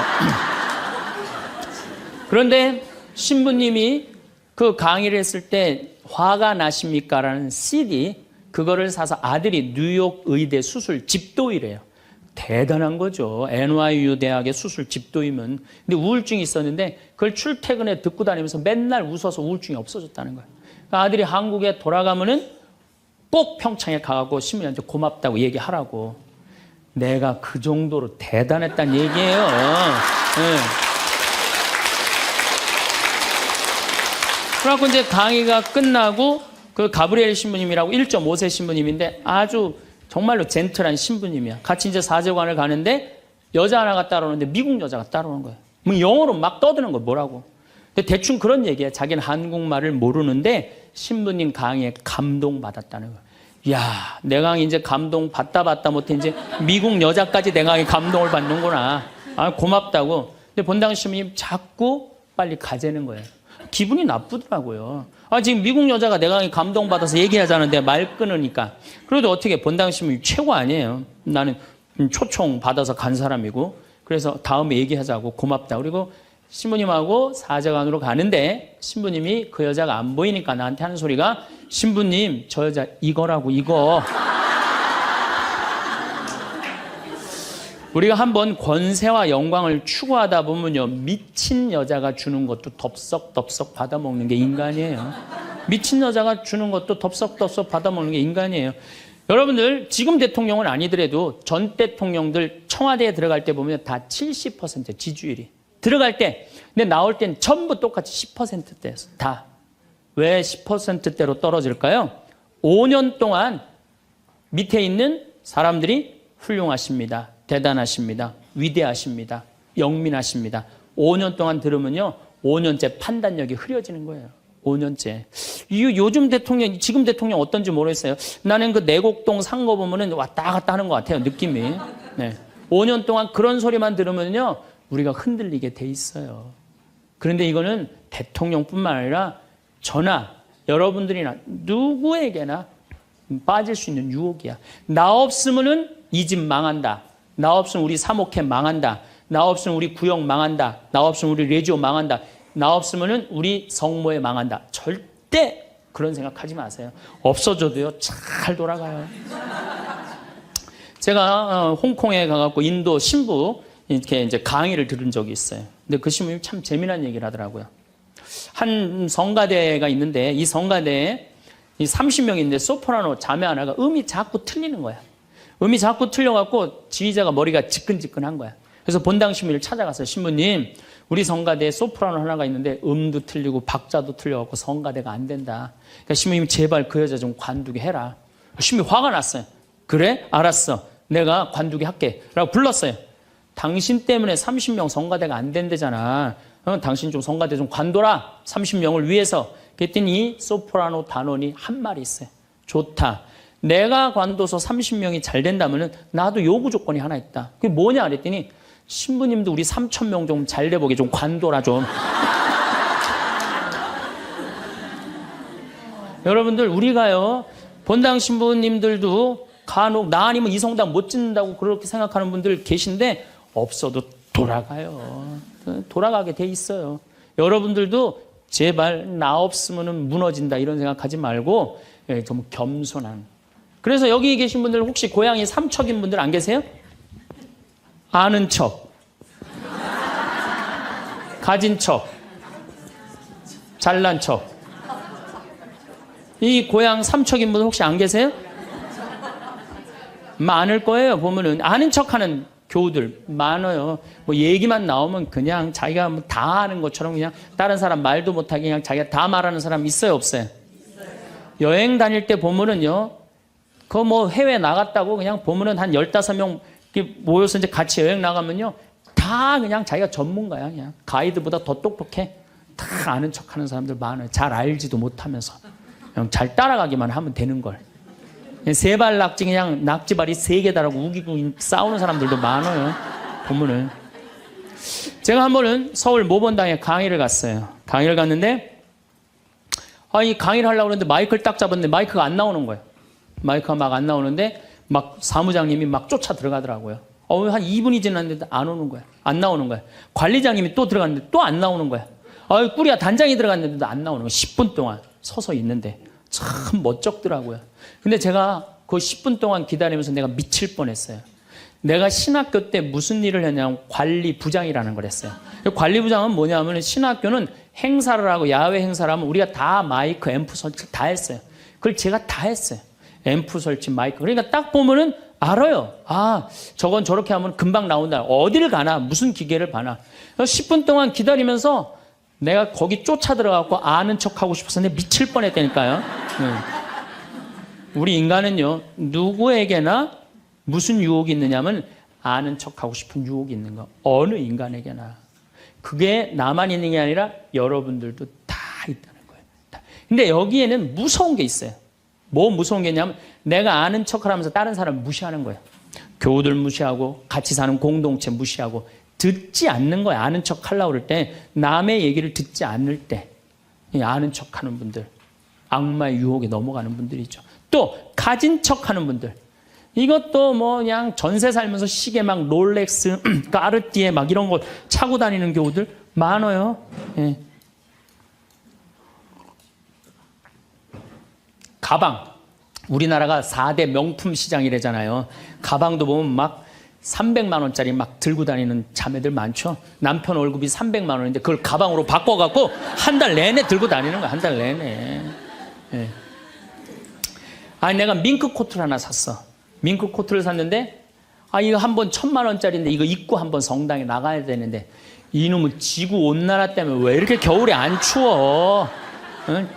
그런데 신부님이 그 강의를 했을 때 화가 나십니까? 라는 CD 그거를 사서 아들이 뉴욕 의대 수술 집도이래요. 대단한 거죠. NYU 대학의 수술 집도이면. 근데 우울증이 있었는데 그걸 출퇴근에 듣고 다니면서 맨날 웃어서 우울증이 없어졌다는 거예요. 그러니까 아들이 한국에 돌아가면은 꼭 평창에 가고 신부님한테 고맙다고 얘기하라고. 내가 그 정도로 대단했다는 얘기예요. 네. 그래갖고 이제 강의가 끝나고 그 가브리엘 신부님이라고 1.5세 신부님인데 아주 정말로 젠틀한 신부님이야. 같이 이제 사제관을 가는데 여자 하나가 따라오는데 미국 여자가 따라오는 거예요. 뭐 영어로 막 떠드는 거 뭐라고. 근데 대충 그런 얘기야. 자기는 한국말을 모르는데 신부님 강의에 감동받았다는 거야. 이야, 내 강의 이제 감동받다 못해 이제 미국 여자까지 내 강의 감동을 받는구나. 아, 고맙다고. 근데 본당 신부님 자꾸 빨리 가재는 거예요. 기분이 나쁘더라고요. 아, 지금 미국 여자가 내 강의 감동받아서 얘기하자는데 말 끊으니까. 그래도 어떻게 본당 신부님 최고 아니에요. 나는 초청 받아서 간 사람이고. 그래서 다음에 얘기하자고 고맙다. 그리고 신부님하고 사제관으로 가는데 신부님이 그 여자가 안 보이니까 나한테 하는 소리가 신부님 저 여자 이거라고 이거. 우리가 한번 권세와 영광을 추구하다 보면요 미친 여자가 주는 것도 덥석덥석 받아먹는 게 인간이에요. 미친 여자가 주는 것도 덥석덥석 받아먹는 게 인간이에요. 여러분들 지금 대통령은 아니더라도 전 대통령들 청와대에 들어갈 때 보면 다 70% 지지율이 들어갈 때 근데 나올 땐 전부 똑같이 10%대였어. 다. 왜 10%대로 떨어질까요? 5년 동안 밑에 있는 사람들이 훌륭하십니다. 대단하십니다. 위대하십니다. 영민하십니다. 5년 동안 들으면요. 5년째 판단력이 흐려지는 거예요. 5년째. 요즘 대통령, 지금 대통령 어떤지 모르겠어요. 나는 그 내곡동 산 거 보면은 왔다 갔다 하는 것 같아요. 느낌이. 네. 5년 동안 그런 소리만 들으면요. 우리가 흔들리게 돼 있어요. 그런데 이거는 대통령뿐만 아니라 저나 여러분들이나 누구에게나 빠질 수 있는 유혹이야. 나 없으면은 이 집 망한다. 나 없으면 우리 사목회 망한다. 나 없으면 우리 구역 망한다. 나 없으면 우리 레지오 망한다. 나 없으면은 우리 성모회 망한다. 절대 그런 생각하지 마세요. 없어져도요 잘 돌아가요. 제가 홍콩에 가갖고 인도 신부 이렇게 이제 강의를 들은 적이 있어요. 근데 그 신부님이 참 재미난 얘기를 하더라고요. 한 성가대가 있는데 이 성가대에 30명인데 소프라노 자매 하나가 음이 자꾸 틀리는 거야. 음이 자꾸 틀려갖고 지휘자가 머리가 지끈지끈한 거야. 그래서 본당 신부님을 찾아갔어요. 신부님, 우리 성가대에 소프라노 하나가 있는데 음도 틀리고 박자도 틀려갖고 성가대가 안 된다. 그러니까 신부님 제발 그 여자 좀 관두게 해라. 신부님 화가 났어요. 그래? 알았어. 내가 관두게 할게. 라고 불렀어요. 당신 때문에 30명 성가대가 안 된대잖아. 당신 좀 성가대 좀 관둬라. 30명을 위해서. 그랬더니 이 소프라노 단원이 한 말이 있어요. 좋다. 내가 관둬서 30명이 잘 된다면은 나도 요구 조건이 하나 있다. 그게 뭐냐 그랬더니 신부님도 우리 3,000명 좀 잘 돼보게 좀 관둬라 좀. 여러분들 우리가요 본당 신부님들도 간혹 나 아니면 이 성당 못 짓는다고 그렇게 생각하는 분들 계신데 없어도 돌아가요. 돌아가게 돼 있어요. 여러분들도 제발 나 없으면 무너진다 이런 생각하지 말고 좀 겸손한. 그래서 여기 계신 분들 혹시 고향이 삼척인 분들 안 계세요? 아는 척, 가진 척, 잘난 척. 이 고향 삼척인 분들 혹시 안 계세요? 많을 거예요. 보면은 아는 척하는 교우들 많아요. 뭐 얘기만 나오면 그냥 자기가 뭐 다 아는 것처럼 그냥 다른 사람 말도 못하게 그냥 자기가 다 말하는 사람 있어요, 없어요? 여행 다닐 때 보면은요, 그 뭐 해외 나갔다고 그냥 보면은 한 15명 모여서 이제 같이 여행 나가면요, 다 그냥 자기가 전문가야. 그냥 가이드보다 더 똑똑해. 다 아는 척하는 사람들 많아요. 잘 알지도 못하면서 그냥 잘 따라가기만 하면 되는 걸. 세발 낙지 그냥 낙지발이 3개 달하고 우기고 싸우는 사람들도 많아요. 보면은 제가 한 번은 서울 모본당에 강의를 갔어요. 강의를 갔는데 이 강의를 하려고 그러는데 마이크를 딱 잡았는데 마이크가 안 나오는 거예요. 마이크가 막 안 나오는데 막 사무장님이 막 쫓아 들어가더라고요. 한 2분이 지났는데 안 오는 거야. 안 나오는 거야. 관리장님이 또 들어갔는데 또 안 나오는 거야. 꾸리야 단장이 들어갔는데도 안 나오는 거야. 10분 동안 서서 있는데 참 멋쩍더라고요. 근데 제가 그 10분 동안 기다리면서 내가 미칠 뻔했어요. 내가 신학교 때 무슨 일을 했냐면 관리부장이라는 걸 했어요. 관리부장은 뭐냐면 신학교는 행사를 하고 야외 행사를 하면 우리가 다 마이크, 앰프 설치 다 했어요. 그걸 제가 다 했어요. 앰프 설치, 마이크. 그러니까 딱 보면은 알아요. 저건 저렇게 하면 금방 나온다. 어디를 가나, 무슨 기계를 봐나. 10분 동안 기다리면서 내가 거기 쫓아 들어가고 아는 척 하고 싶어서 내가 미칠 뻔했다니까요. 우리 인간은요, 누구에게나 무슨 유혹이 있느냐면 아는 척 하고 싶은 유혹이 있는 거. 어느 인간에게나. 그게 나만 있는 게 아니라 여러분들도 다 있다는 거예요. 다. 근데 여기에는 무서운 게 있어요. 뭐 무서운 게 있냐면 내가 아는 척을 하면서 다른 사람 무시하는 거예요. 교우들 무시하고 같이 사는 공동체 무시하고 듣지 않는 거예요. 아는 척 하려고 그럴 때 남의 얘기를 듣지 않을 때 아는 척하는 분들, 악마의 유혹에 넘어가는 분들이죠. 또 가진 척하는 분들, 이것도 뭐 그냥 전세 살면서 시계 막 롤렉스, 까르띠에 막 이런 거 차고 다니는 교우들 많아요. 예. 가방, 우리나라가 4대 명품 시장이래잖아요. 가방도 보면 막 300만 원짜리 막 들고 다니는 자매들 많죠. 남편 월급이 300만 원인데 그걸 가방으로 바꿔갖고 한 달 내내 들고 다니는 거야. 한 달 내내. 예. 내가 밍크 코트를 하나 샀어. 밍크 코트를 샀는데 이거 한 번 1,000만 원짜리인데 이거 입고 한번 성당에 나가야 되는데 이놈은 지구 온난화 때문에 왜 이렇게 겨울에 안 추워?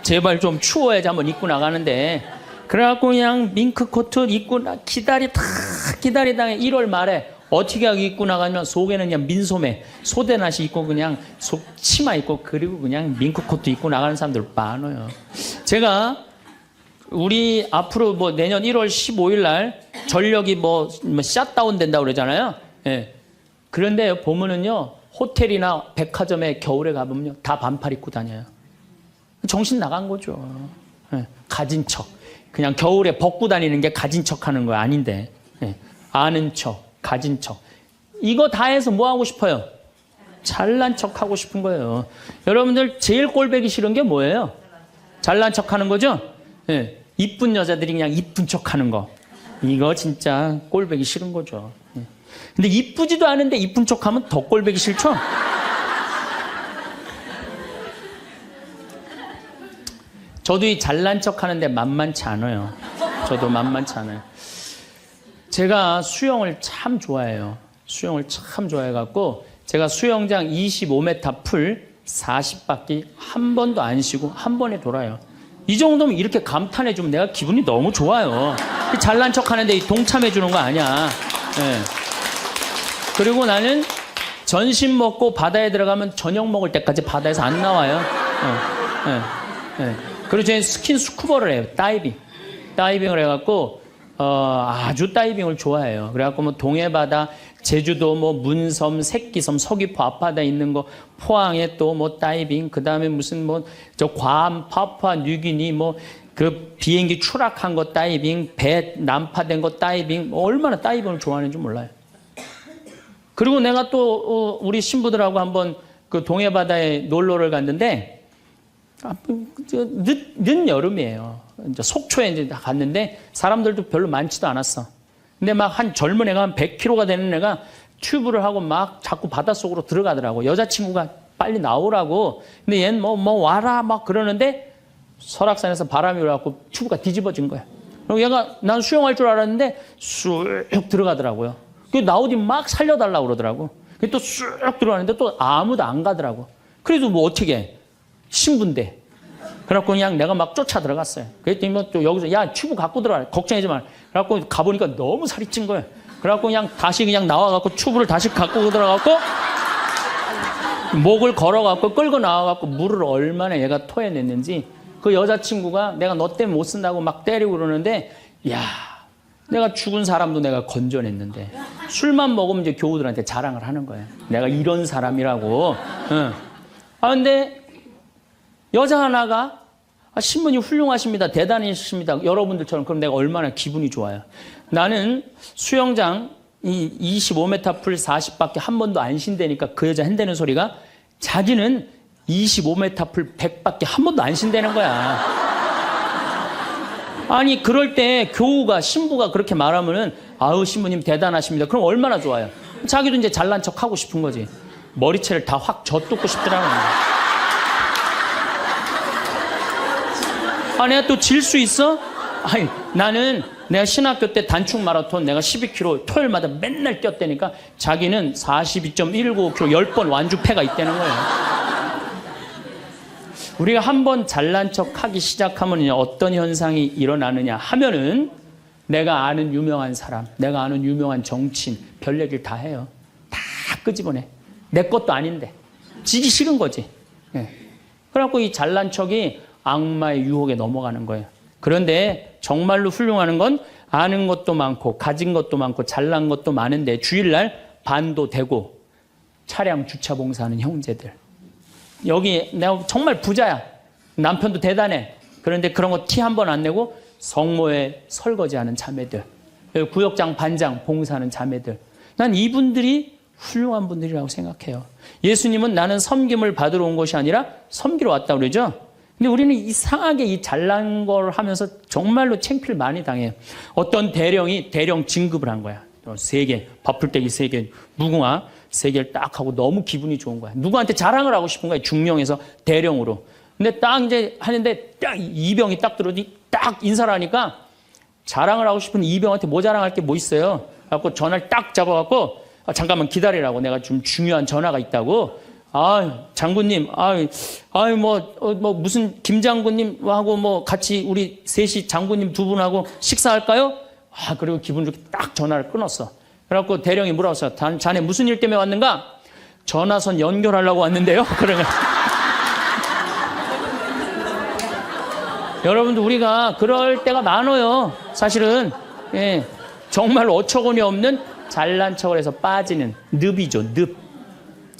제발 좀 추워야지 한번 입고 나가는데 그래갖고 그냥 밍크 코트 입고 기다리다가 1월 말에 어떻게 하고 입고 나가면 속에는 그냥 민소매 소대낫이 입고 그냥 치마 입고 그리고 그냥 밍크 코트 입고 나가는 사람들 많아요. 제가 우리 앞으로 뭐 내년 1월 15일 날 전력이 뭐 샷다운 된다고 그러잖아요. 예. 그런데 보면은요 호텔이나 백화점에 겨울에 가보면요 다 반팔 입고 다녀요. 정신 나간 거죠. 예. 가진 척. 그냥 겨울에 벗고 다니는 게 가진 척 하는 거 아닌데. 예. 아는 척, 가진 척. 이거 다 해서 뭐 하고 싶어요? 잘난 척 하고 싶은 거예요. 여러분들 제일 꼴보기 싫은 게 뭐예요? 잘난 척 하는 거죠? 예. 이쁜 여자들이 그냥 이쁜 척 하는 거. 이거 진짜 꼴보기 싫은 거죠. 예. 근데 이쁘지도 않은데 이쁜 척 하면 더 꼴보기 싫죠? 저도 이 잘난 척 하는데 만만치 않아요. 저도 만만치 않아요. 제가 수영을 참 좋아해요. 수영을 참 좋아해갖고 제가 수영장 25m 풀 40바퀴 한 번도 안 쉬고 한 번에 돌아요. 이 정도면 이렇게 감탄해주면 내가 기분이 너무 좋아요. 잘난 척 하는데 동참해주는 거 아니야. 네. 그리고 나는 전신 먹고 바다에 들어가면 저녁 먹을 때까지 바다에서 안 나와요. 그리고 저는 스킨 스쿠버를 해요. 다이빙. 다이빙을 해갖고 아주 다이빙을 좋아해요. 그래갖고 뭐 동해바다, 제주도, 뭐 문섬, 새끼섬, 서귀포 앞바다에 있는 거, 포항에 또 뭐 다이빙, 그 다음에 무슨 뭐 저 괌, 파푸아 뉴기니 뭐 그 비행기 추락한 거 다이빙, 배 난파된 거 다이빙, 뭐 얼마나 다이빙을 좋아하는지 몰라요. 그리고 내가 또 우리 신부들하고 한번 그 동해바다에 놀러를 갔는데 늦 여름이에요. 이제 속초에 이제 갔는데 사람들도 별로 많지도 않았어. 근데 막 한 젊은 애가 한 100kg가 되는 애가 튜브를 하고 막 자꾸 바닷속으로 들어가더라고. 여자친구가 빨리 나오라고. 근데 얘는 뭐 와라 막 그러는데 설악산에서 바람이 불어갖고 튜브가 뒤집어진 거야. 그리고 얘가 난 수영할 줄 알았는데 쑥 들어가더라고요. 그 나오디 막 살려달라고 그러더라고. 또 쑥 들어가는데 또 아무도 안 가더라고. 그래도 뭐 어떻게 해. 신부인데. 그래갖고 그냥 내가 막 쫓아 들어갔어요. 그랬더니 뭐 또 여기서 야 튜브 갖고 들어가. 걱정하지 마. 그래갖고 가보니까 너무 살이 찐 거예요. 그래갖고 그냥 다시 그냥 나와갖고 튜브를 다시 갖고 들어가갖고 목을 걸어갖고 끌고 나와갖고 물을 얼마나 얘가 토해냈는지 그 여자친구가 내가 너 때문에 못 쓴다고 막 때리고 그러는데 야 내가 죽은 사람도 내가 건져냈는데 술만 먹으면 이제 교우들한테 자랑을 하는 거예요. 내가 이런 사람이라고. 응. 근데 여자 하나가 신부님 훌륭하십니다. 대단하십니다. 여러분들처럼. 그럼 내가 얼마나 기분이 좋아요. 나는 수영장 25m 풀 40밖에 한 번도 안 쉰다니까 그 여자 한다는 소리가 자기는 25m 풀 100밖에 한 번도 안 쉰다는 거야. 아니 그럴 때 교우가 신부가 그렇게 말하면은 아우 신부님 대단하십니다. 그럼 얼마나 좋아요. 자기도 이제 잘난 척 하고 싶은 거지. 머리채를 다 확 젖뜯고 싶더라고요. 내가 또 질 수 있어? 아니, 나는 내가 신학교 때 단축 마라톤 내가 12km 토요일마다 맨날 뛰었다니까 자기는 42.195km 10번 완주패가 있다는 거예요. 우리가 한번 잘난 척 하기 시작하면 어떤 현상이 일어나느냐 하면은 내가 아는 유명한 사람, 내가 아는 유명한 정치인, 별 얘기를 다 해요. 다 끄집어내. 내 것도 아닌데. 지기 싫은 거지. 네. 그래갖고 이 잘난 척이 악마의 유혹에 넘어가는 거예요. 그런데 정말로 훌륭한 건 아는 것도 많고 가진 것도 많고 잘난 것도 많은데 주일날 반도 되고 차량 주차 봉사하는 형제들. 여기 내가 정말 부자야. 남편도 대단해. 그런데 그런 거 티 한 번 안 내고 성모에 설거지하는 자매들. 구역장 반장 봉사하는 자매들. 난 이분들이 훌륭한 분들이라고 생각해요. 예수님은 나는 섬김을 받으러 온 것이 아니라 섬기러 왔다고 그러죠. 근데 우리는 이상하게 이 잘난 걸 하면서 정말로 창피를 많이 당해요. 어떤 대령이 대령 진급을 한 거야. 3개, 밥풀떼기 3개, 무궁화 3개를 딱 하고 너무 기분이 좋은 거야. 누구한테 자랑을 하고 싶은 거야. 중령에서 대령으로. 근데 딱 이제 하는데 딱 이병이 딱 들어오니 딱 인사를 하니까 자랑을 하고 싶은 이병한테 뭐 자랑할 게 뭐 있어요. 그래갖고 전화를 딱 잡아갖고 잠깐만 기다리라고 내가 좀 중요한 전화가 있다고. 장군님, 뭐, 무슨 김 장군님하고 뭐 같이 우리 셋이 장군님 2분하고 식사할까요? 그리고 기분 좋게 딱 전화를 끊었어. 그래갖고 대령이 물어봤어. 자네 무슨 일 때문에 왔는가? 전화선 연결하려고 왔는데요. 그러면. 여러분들 우리가 그럴 때가 많아요. 사실은. 예, 정말 어처구니 없는 잘난 척을 해서 빠지는 늪이죠. 늪.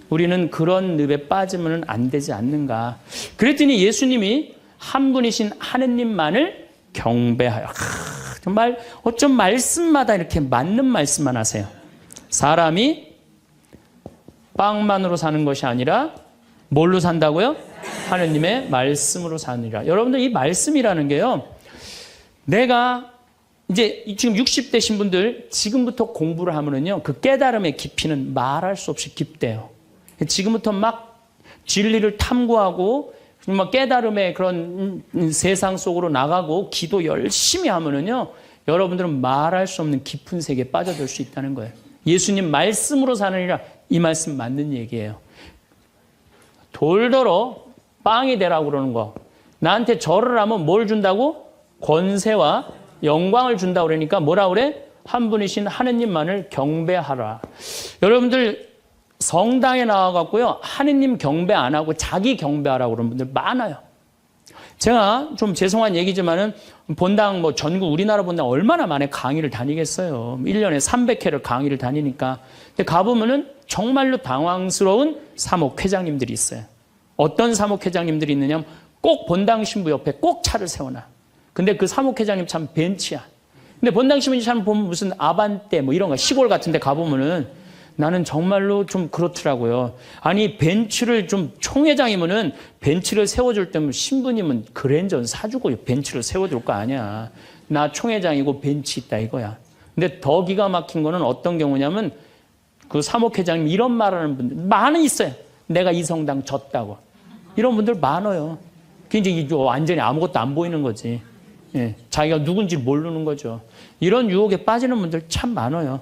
우리는 그런 늪에 빠지면 안 되지 않는가. 그랬더니 예수님이 한 분이신 하느님만을 경배하여. 정말 어쩜 말씀마다 이렇게 맞는 말씀만 하세요. 사람이 빵만으로 사는 것이 아니라 뭘로 산다고요? 하느님의 말씀으로 사느니라. 여러분들 이 말씀이라는 게요. 내가 이제 지금 60대신 분들 지금부터 공부를 하면은요. 그 깨달음의 깊이는 말할 수 없이 깊대요. 지금부터 막 진리를 탐구하고 막 깨달음의 그런 세상 속으로 나가고 기도 열심히 하면은요. 여러분들은 말할 수 없는 깊은 세계에 빠져들 수 있다는 거예요. 예수님 말씀으로 사느니라. 이 말씀 맞는 얘기예요. 돌더러 빵이 되라고 그러는 거. 나한테 절을 하면 뭘 준다고? 권세와 영광을 준다고 그러니까 뭐라 그래? 한 분이신 하느님만을 경배하라. 여러분들 성당에 나와갖고요. 하느님 경배 안 하고 자기 경배하라고 그러는 분들 많아요. 제가 좀 죄송한 얘기지만은 본당 뭐 전국 우리나라 본당 얼마나 많이 강의를 다니겠어요. 1년에 300회를 강의를 다니니까. 근데 가보면은 정말로 당황스러운 사목회장님들이 있어요. 어떤 사목회장님들이 있느냐면 꼭 본당 신부 옆에 꼭 차를 세워놔. 근데 그 사목회장님 참 벤치야. 근데 본당 신부 참 보면 무슨 아반떼 뭐 이런 거 시골 같은 데 가보면은 나는 정말로 좀 그렇더라고요. 아니 벤츠를 좀 총회장이면은 벤츠를 세워줄 때면 신부님은 그랜저는 사주고 벤츠를 세워줄 거 아니야. 나 총회장이고 벤츠 있다 이거야. 근데 더 기가 막힌 거는 어떤 경우냐면 그 사목회장님 이런 말하는 분들 많이 있어요. 내가 이 성당 졌다고. 이런 분들 많아요. 그게 이제 완전히 아무것도 안 보이는 거지. 예, 자기가 누군지 모르는 거죠. 이런 유혹에 빠지는 분들 참 많아요.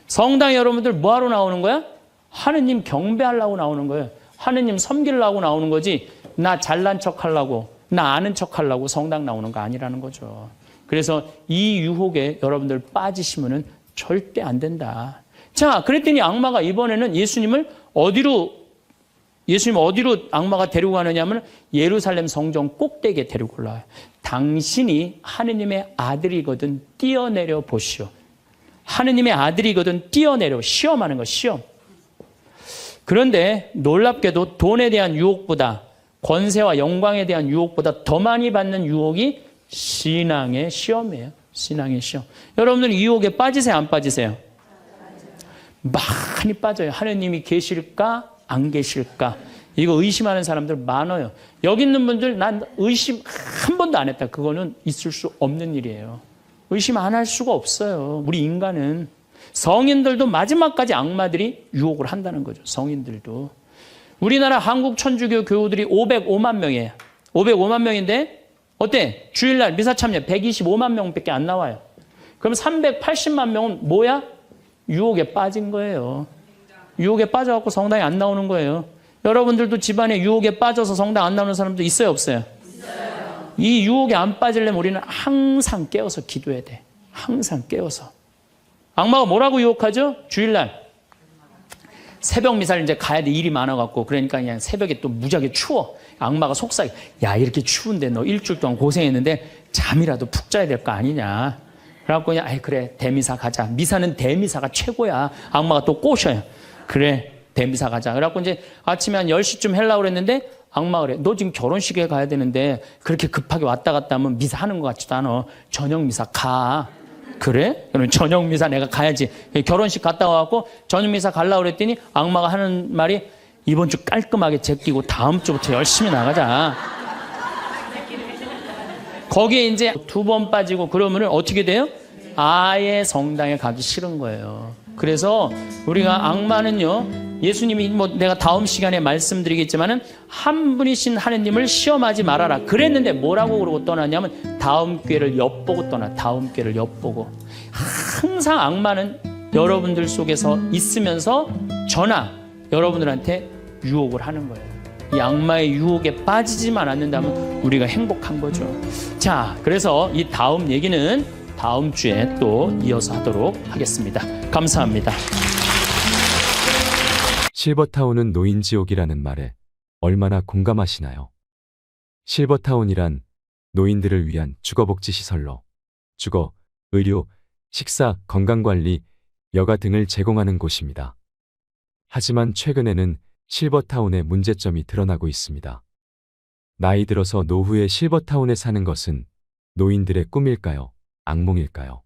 성당에 여러분들 뭐하러 나오는 거야? 하느님 경배하려고 나오는 거예요. 하느님 섬기려고 나오는 거지 나 잘난 척하려고 나 아는 척하려고 성당 나오는 거 아니라는 거죠. 그래서 이 유혹에 여러분들 빠지시면은 절대 안 된다. 자, 그랬더니 악마가 이번에는 예수님 어디로 악마가 데리고 가느냐면 예루살렘 성전 꼭대기에 데리고 올라와요. 당신이 하느님의 아들이거든 뛰어내려 보시오. 하느님의 아들이거든 뛰어내려. 시험하는 거 시험. 그런데 놀랍게도 돈에 대한 유혹보다 권세와 영광에 대한 유혹보다 더 많이 받는 유혹이 신앙의 시험이에요. 신앙의 시험. 여러분들 유혹에 빠지세요 안 빠지세요? 많이 빠져요. 하느님이 계실까 안 계실까 이거 의심하는 사람들 많아요. 여기 있는 분들 난 의심 한 번도 안 했다. 그거는 있을 수 없는 일이에요. 의심 안 할 수가 없어요. 우리 인간은. 성인들도 마지막까지 악마들이 유혹을 한다는 거죠. 성인들도. 우리나라 한국 천주교 교우들이 505만 명이에요. 505만 명인데 어때? 주일날 미사 참여 125만 명밖에 안 나와요. 그럼 380만 명은 뭐야? 유혹에 빠진 거예요. 유혹에 빠져갖고 성당에 안 나오는 거예요. 여러분들도 집안에 유혹에 빠져서 성당 안 나오는 사람도 있어요 없어요? 있어요. 이 유혹에 안 빠지려면 우리는 항상 깨어서 기도해야 돼. 항상 깨어서. 악마가 뭐라고 유혹하죠? 주일날 새벽 미사를 이제 가야 돼. 일이 많아갖고 그러니까 그냥 새벽에 또 무지하게 추워. 악마가 속삭여. 야 이렇게 추운데 너 일주일 동안 고생했는데 잠이라도 푹 자야 될 거 아니냐. 그래갖고 그냥 아이 그래 대미사 가자. 미사는 대미사가 최고야. 악마가 또 꼬셔요. 그래 대미사 가자. 그래갖고 이제 아침에 한 10시쯤 하려고 그랬는데 악마가 그래. 너 지금 결혼식에 가야 되는데 그렇게 급하게 왔다 갔다 하면 미사 하는 것 같지도 않아. 저녁 미사 가. 그래? 그럼 저녁 미사 내가 가야지. 결혼식 갔다 와갖고 저녁 미사 가려고 그랬더니 악마가 하는 말이 이번 주 깔끔하게 제끼고 다음 주부터 열심히 나가자. 거기에 이제 2번 빠지고 그러면은 어떻게 돼요? 아예 성당에 가기 싫은 거예요. 그래서 우리가 악마는요, 예수님이 뭐 내가 다음 시간에 말씀드리겠지만은 한 분이신 하느님을 시험하지 말아라. 그랬는데 뭐라고 그러고 떠났냐면 다음 기회를 엿보고 떠나. 다음 기회를 엿보고. 항상 악마는 여러분들 속에서 있으면서 저나 여러분들한테 유혹을 하는 거예요. 이 악마의 유혹에 빠지지만 않는다면 우리가 행복한 거죠. 자, 그래서 이 다음 얘기는 다음 주에 또 이어서 하도록 하겠습니다. 감사합니다. 실버타운은 노인지옥이라는 말에 얼마나 공감하시나요? 실버타운이란 노인들을 위한 주거복지 시설로 주거, 의료, 식사, 건강관리, 여가 등을 제공하는 곳입니다. 하지만 최근에는 실버타운의 문제점이 드러나고 있습니다. 나이 들어서 노후에 실버타운에 사는 것은 노인들의 꿈일까요? 악몽일까요?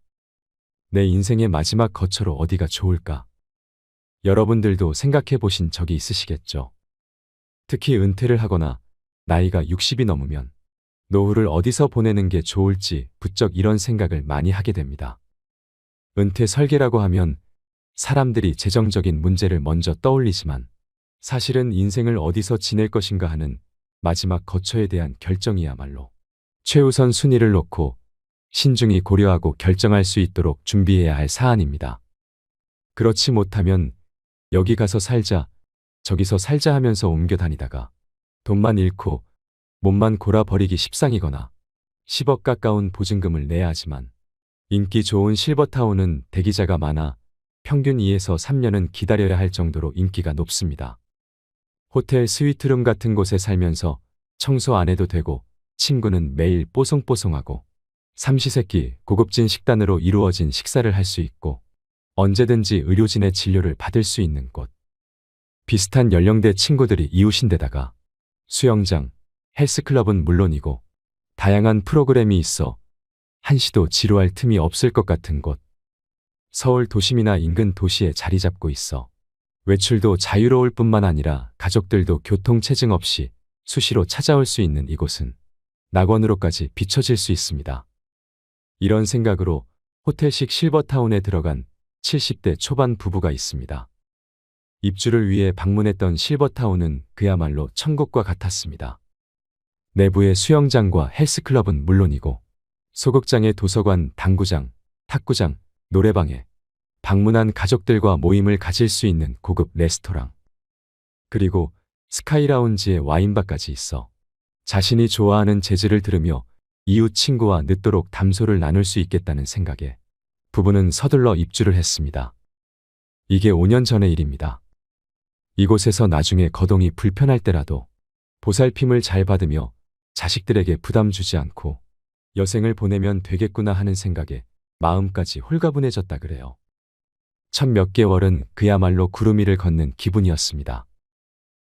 내 인생의 마지막 거처로 어디가 좋을까? 여러분들도 생각해 보신 적이 있으시겠죠? 특히 은퇴를 하거나 나이가 60이 넘으면 노후를 어디서 보내는 게 좋을지 부쩍 이런 생각을 많이 하게 됩니다. 은퇴 설계라고 하면 사람들이 재정적인 문제를 먼저 떠올리지만 사실은 인생을 어디서 지낼 것인가 하는 마지막 거처에 대한 결정이야말로 최우선 순위를 놓고 신중히 고려하고 결정할 수 있도록 준비해야 할 사안입니다. 그렇지 못하면 여기 가서 살자, 저기서 살자 하면서 옮겨 다니다가 돈만 잃고 몸만 골아버리기 십상이거나 10억 가까운 보증금을 내야 하지만 인기 좋은 실버타운은 대기자가 많아 평균 2에서 3년은 기다려야 할 정도로 인기가 높습니다. 호텔 스위트룸 같은 곳에 살면서 청소 안 해도 되고 친구는 매일 뽀송뽀송하고 삼시세끼 고급진 식단으로 이루어진 식사를 할 수 있고 언제든지 의료진의 진료를 받을 수 있는 곳. 비슷한 연령대 친구들이 이웃인데다가 수영장, 헬스클럽은 물론이고 다양한 프로그램이 있어 한시도 지루할 틈이 없을 것 같은 곳. 서울 도심이나 인근 도시에 자리 잡고 있어 외출도 자유로울 뿐만 아니라 가족들도 교통체증 없이 수시로 찾아올 수 있는 이곳은 낙원으로까지 비춰질 수 있습니다. 이런 생각으로 호텔식 실버타운에 들어간 70대 초반 부부가 있습니다. 입주를 위해 방문했던 실버타운은 그야말로 천국과 같았습니다. 내부의 수영장과 헬스클럽은 물론이고 소극장에 도서관, 당구장, 탁구장, 노래방에 방문한 가족들과 모임을 가질 수 있는 고급 레스토랑, 그리고 스카이라운지에 와인바까지 있어 자신이 좋아하는 재즈를 들으며 이웃 친구와 늦도록 담소를 나눌 수 있겠다는 생각에 부부는 서둘러 입주를 했습니다. 이게 5년 전의 일입니다. 이곳에서 나중에 거동이 불편할 때라도 보살핌을 잘 받으며 자식들에게 부담 주지 않고 여생을 보내면 되겠구나 하는 생각에 마음까지 홀가분해졌다 그래요. 첫 몇 개월은 그야말로 구름 위를 걷는 기분이었습니다.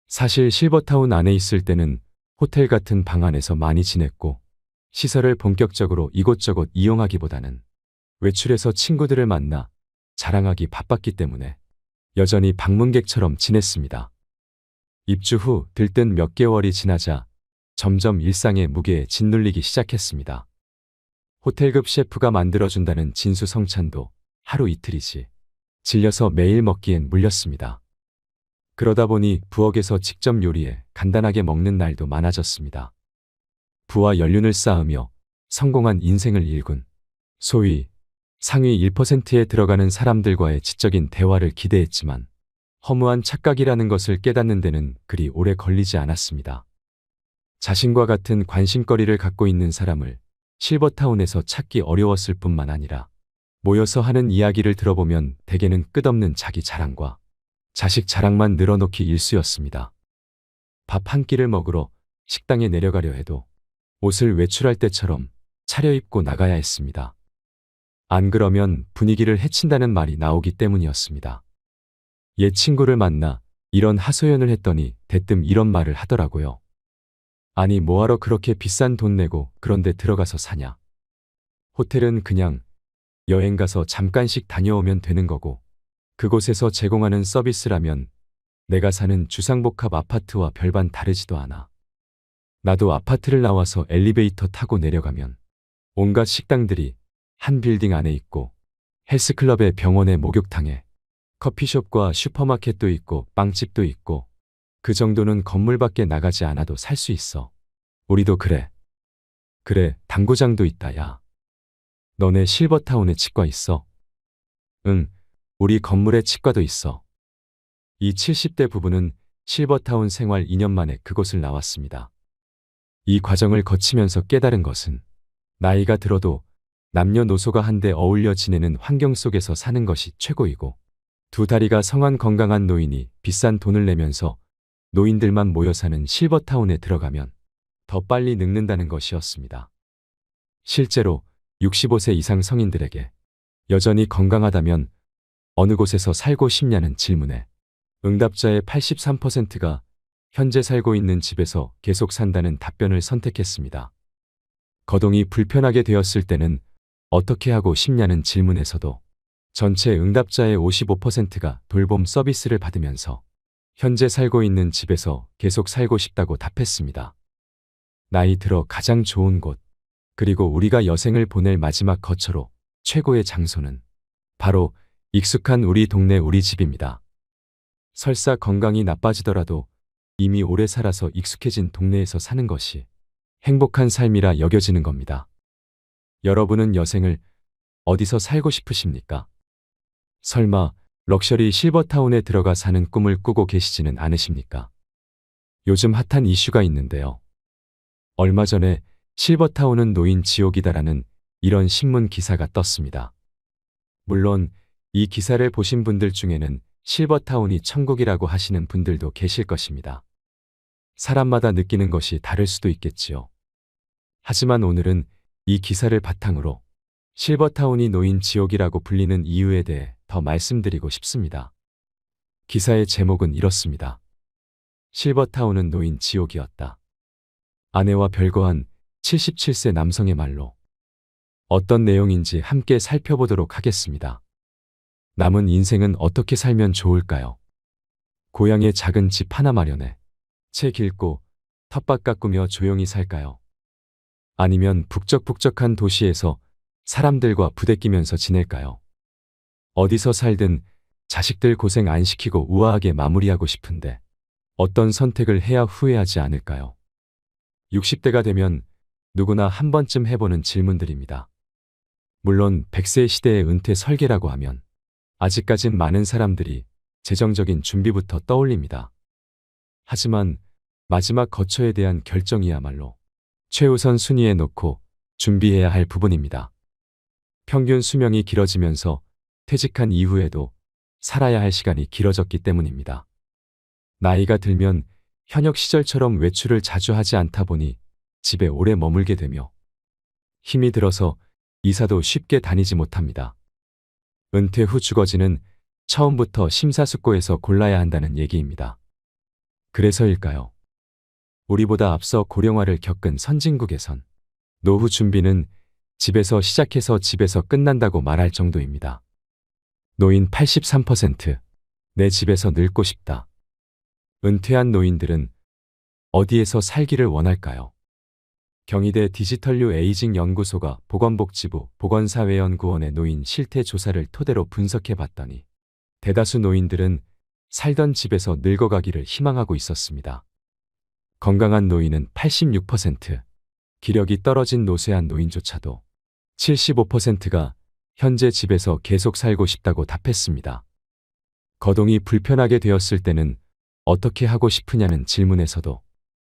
사실 실버타운 안에 있을 때는 호텔 같은 방 안에서 많이 지냈고 시설을 본격적으로 이곳저곳 이용하기보다는 외출해서 친구들을 만나 자랑하기 바빴기 때문에 여전히 방문객처럼 지냈습니다. 입주 후 들뜬 몇 개월이 지나자 점점 일상의 무게에 짓눌리기 시작했습니다. 호텔급 셰프가 만들어준다는 진수성찬도 하루 이틀이지 질려서 매일 먹기엔 물렸습니다. 그러다 보니 부엌에서 직접 요리해 간단하게 먹는 날도 많아졌습니다. 부와 연륜을 쌓으며 성공한 인생을 일군 소위 상위 1%에 들어가는 사람들과의 지적인 대화를 기대했지만 허무한 착각이라는 것을 깨닫는 데는 그리 오래 걸리지 않았습니다. 자신과 같은 관심거리를 갖고 있는 사람을 실버타운에서 찾기 어려웠을 뿐만 아니라 모여서 하는 이야기를 들어보면 대개는 끝없는 자기 자랑과 자식 자랑만 늘어놓기 일쑤였습니다. 밥 한 끼를 먹으러 식당에 내려가려 해도 옷을 외출할 때처럼 차려입고 나가야 했습니다. 안 그러면 분위기를 해친다는 말이 나오기 때문이었습니다. 옛 친구를 만나 이런 하소연을 했더니 대뜸 이런 말을 하더라고요. 아니 뭐하러 그렇게 비싼 돈 내고 그런 데 들어가서 사냐. 호텔은 그냥 여행 가서 잠깐씩 다녀오면 되는 거고 그곳에서 제공하는 서비스라면 내가 사는 주상복합 아파트와 별반 다르지도 않아. 나도 아파트를 나와서 엘리베이터 타고 내려가면 온갖 식당들이 한 빌딩 안에 있고 헬스클럽에 병원에 목욕탕에 커피숍과 슈퍼마켓도 있고 빵집도 있고 그 정도는 건물 밖에 나가지 않아도 살 수 있어. 우리도 그래. 그래, 당구장도 있다, 야. 너네 실버타운에 치과 있어? 응, 우리 건물에 치과도 있어. 이 70대 부부는 실버타운 생활 2년 만에 그곳을 나왔습니다. 이 과정을 거치면서 깨달은 것은 나이가 들어도 남녀노소가 한데 어울려 지내는 환경 속에서 사는 것이 최고이고 두 다리가 성한 건강한 노인이 비싼 돈을 내면서 노인들만 모여 사는 실버타운에 들어가면 더 빨리 늙는다는 것이었습니다. 실제로 65세 이상 성인들에게 여전히 건강하다면 어느 곳에서 살고 싶냐는 질문에 응답자의 83%가 현재 살고 있는 집에서 계속 산다는 답변을 선택했습니다. 거동이 불편하게 되었을 때는 어떻게 하고 싶냐는 질문에서도 전체 응답자의 55%가 돌봄 서비스를 받으면서 현재 살고 있는 집에서 계속 살고 싶다고 답했습니다. 나이 들어 가장 좋은 곳, 그리고 우리가 여생을 보낼 마지막 거처로 최고의 장소는 바로 익숙한 우리 동네 우리 집입니다. 설사 건강이 나빠지더라도 이미 오래 살아서 익숙해진 동네에서 사는 것이 행복한 삶이라 여겨지는 겁니다. 여러분은 여생을 어디서 살고 싶으십니까? 설마 럭셔리 실버타운에 들어가 사는 꿈을 꾸고 계시지는 않으십니까? 요즘 핫한 이슈가 있는데요. 얼마 전에 실버타운은 노인 지옥이다라는 이런 신문 기사가 떴습니다. 물론 이 기사를 보신 분들 중에는 실버타운이 천국이라고 하시는 분들도 계실 것입니다. 사람마다 느끼는 것이 다를 수도 있겠지요. 하지만 오늘은 이 기사를 바탕으로 실버타운이 노인 지옥이라고 불리는 이유에 대해 더 말씀드리고 싶습니다. 기사의 제목은 이렇습니다. 실버타운은 노인 지옥이었다. 아내와 별거한 77세 남성의 말로. 어떤 내용인지 함께 살펴보도록 하겠습니다. 남은 인생은 어떻게 살면 좋을까요? 고향에 작은 집 하나 마련해 책 읽고 텃밭 가꾸며 조용히 살까요? 아니면 북적북적한 도시에서 사람들과 부대끼면서 지낼까요? 어디서 살든 자식들 고생 안 시키고 우아하게 마무리하고 싶은데 어떤 선택을 해야 후회하지 않을까요? 60대가 되면 누구나 한 번쯤 해보는 질문들입니다. 물론 100세 시대의 은퇴 설계라고 하면 아직까진 많은 사람들이 재정적인 준비부터 떠올립니다. 하지만 마지막 거처에 대한 결정이야말로 최우선 순위에 놓고 준비해야 할 부분입니다. 평균 수명이 길어지면서 퇴직한 이후에도 살아야 할 시간이 길어졌기 때문입니다. 나이가 들면 현역 시절처럼 외출을 자주 하지 않다 보니 집에 오래 머물게 되며 힘이 들어서 이사도 쉽게 다니지 못합니다. 은퇴 후 주거지는 처음부터 심사숙고해서 골라야 한다는 얘기입니다. 그래서일까요? 우리보다 앞서 고령화를 겪은 선진국에선 노후 준비는 집에서 시작해서 집에서 끝난다고 말할 정도입니다. 노인 83%, 내 집에서 늙고 싶다. 은퇴한 노인들은 어디에서 살기를 원할까요? 경희대 디지털 뉴 에이징 연구소가 보건복지부 보건사회연구원의 노인 실태 조사를 토대로 분석해 봤더니 대다수 노인들은 살던 집에서 늙어가기를 희망하고 있었습니다. 건강한 노인은 86%, 기력이 떨어진 노쇠한 노인조차도 75%가 현재 집에서 계속 살고 싶다고 답했습니다. 거동이 불편하게 되었을 때는 어떻게 하고 싶으냐는 질문에서도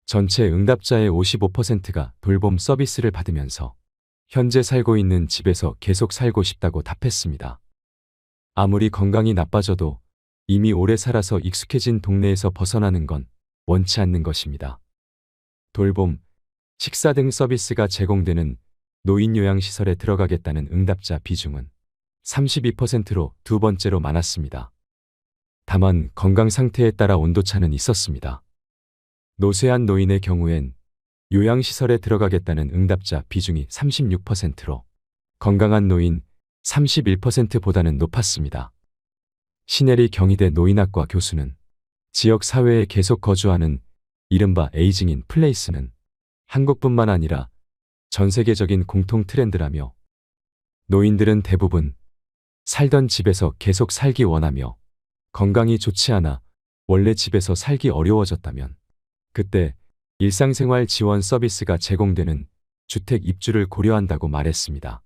전체 응답자의 55%가 돌봄 서비스를 받으면서 현재 살고 있는 집에서 계속 살고 싶다고 답했습니다. 아무리 건강이 나빠져도 이미 오래 살아서 익숙해진 동네에서 벗어나는 건 원치 않는 것입니다. 돌봄, 식사 등 서비스가 제공되는 노인요양시설에 들어가겠다는 응답자 비중은 32%로 두 번째로 많았습니다. 다만 건강 상태에 따라 온도차는 있었습니다. 노쇠한 노인의 경우엔 요양시설에 들어가겠다는 응답자 비중이 36%로 건강한 노인 31%보다는 높았습니다. 신혜리 경희대 노인학과 교수는 지역 사회에 계속 거주하는 이른바 에이징인 플레이스는 한국뿐만 아니라 전 세계적인 공통 트렌드라며 노인들은 대부분 살던 집에서 계속 살기 원하며 건강이 좋지 않아 원래 집에서 살기 어려워졌다면 그때 일상생활 지원 서비스가 제공되는 주택 입주를 고려한다고 말했습니다.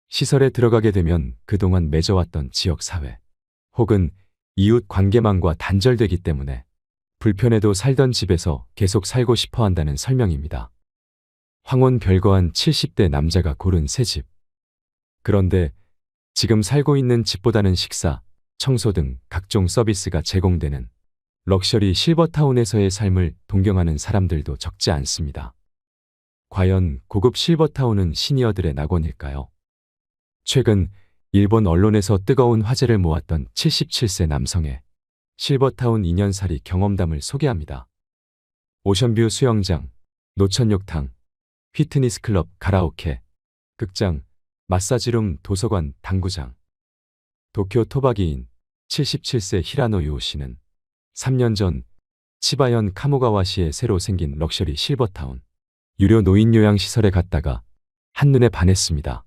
시설에 들어가게 되면 그동안 맺어왔던 지역사회 혹은 이웃 관계망과 단절되기 때문에 불편해도 살던 집에서 계속 살고 싶어 한다는 설명입니다. 황혼 별거한 70대 남자가 고른 새 집. 그런데 지금 살고 있는 집보다는 식사, 청소 등 각종 서비스가 제공되는 럭셔리 실버타운에서의 삶을 동경하는 사람들도 적지 않습니다. 과연 고급 실버타운은 시니어들의 낙원일까요? 최근 일본 언론에서 뜨거운 화제를 모았던 77세 남성의 실버타운 2년살이 경험담을 소개합니다. 오션뷰 수영장, 노천욕탕, 피트니스 클럽, 가라오케, 극장, 마사지룸, 도서관, 당구장. 도쿄 토바기인 77세 히라노 요오 씨는 3년 전 치바현 카모가와시에 새로 생긴 럭셔리 실버타운 유료 노인요양시설에 갔다가 한눈에 반했습니다.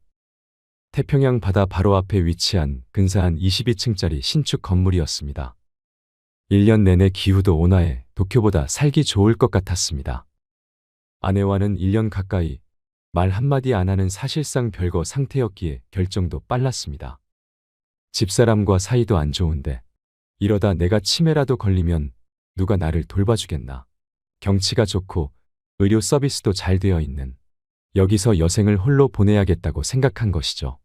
태평양 바다 바로 앞에 위치한 근사한 22층짜리 신축 건물이었습니다. 1년 내내 기후도 온화해 도쿄보다 살기 좋을 것 같았습니다. 아내와는 1년 가까이 말 한마디 안 하는 사실상 별거 상태였기에 결정도 빨랐습니다. 집사람과 사이도 안 좋은데 이러다 내가 치매라도 걸리면 누가 나를 돌봐주겠나. 경치가 좋고 의료 서비스도 잘 되어 있는 여기서 여생을 홀로 보내야겠다고 생각한 것이죠.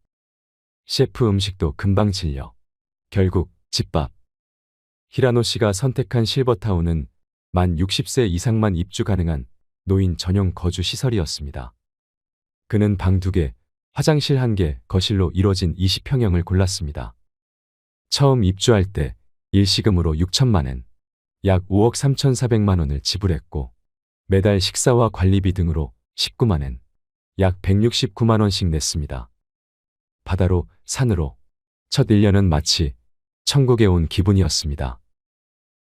셰프 음식도 금방 질려. 결국 집밥. 히라노 씨가 선택한 실버타운은 만 60세 이상만 입주 가능한 노인 전용 거주 시설이었습니다. 그는 방 2개, 화장실 1개, 거실로 이뤄진 20평형을 골랐습니다. 처음 입주할 때 일시금으로 6천만 엔, 약 5억 3,400만 원을 지불했고 매달 식사와 관리비 등으로 19만 엔, 약 169만 원씩 냈습니다. 바다로, 산으로 첫 1년은 마치 천국에 온 기분이었습니다.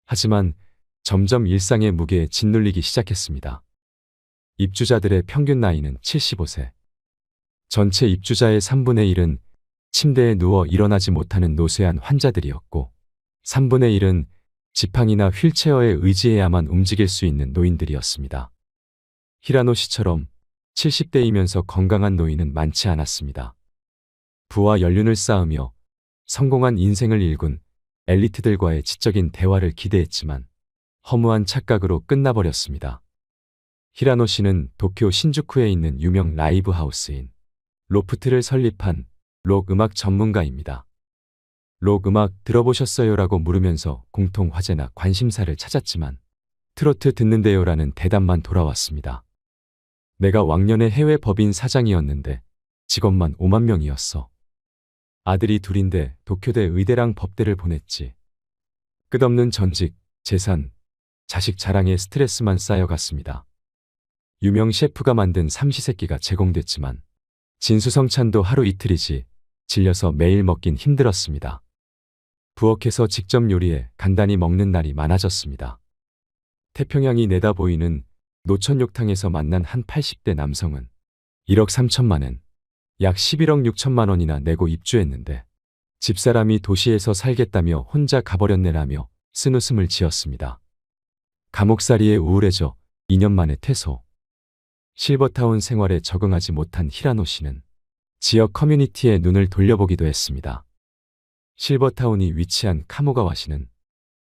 하지만 점점 일상의 무게에 짓눌리기 시작했습니다. 입주자들의 평균 나이는 75세. 전체 입주자의 3분의 1은 침대에 누워 일어나지 못하는 노쇠한 환자들이었고 3분의 1은 지팡이나 휠체어에 의지해야만 움직일 수 있는 노인들이었습니다. 히라노 씨처럼 70대이면서 건강한 노인은 많지 않았습니다. 부와 연륜을 쌓으며 성공한 인생을 일군 엘리트들과의 지적인 대화를 기대했지만 허무한 착각으로 끝나버렸습니다. 히라노 씨는 도쿄 신주쿠에 있는 유명 라이브 하우스인 로프트를 설립한 록 음악 전문가입니다. 록 음악 들어보셨어요라고 물으면서 공통 화제나 관심사를 찾았지만 트로트 듣는데요라는 대답만 돌아왔습니다. 내가 왕년에 해외 법인 사장이었는데 직원만 5만 명이었어. 아들이 둘인데 도쿄대 의대랑 법대를 보냈지. 끝없는 전직, 재산, 자식 자랑에 스트레스만 쌓여갔습니다. 유명 셰프가 만든 삼시세끼가 제공됐지만 진수성찬도 하루 이틀이지 질려서 매일 먹긴 힘들었습니다. 부엌에서 직접 요리해 간단히 먹는 날이 많아졌습니다. 태평양이 내다보이는 노천욕탕에서 만난 한 80대 남성은 1억 3천만 엔, 약 11억 6천만 원이나 내고 입주했는데 집사람이 도시에서 살겠다며 혼자 가버렸네라며 쓴웃음을 지었습니다. 감옥살이에 우울해져 2년 만에 퇴소. 실버타운 생활에 적응하지 못한 히라노 씨는 지역 커뮤니티에 눈을 돌려보기도 했습니다. 실버타운이 위치한 카모가와시는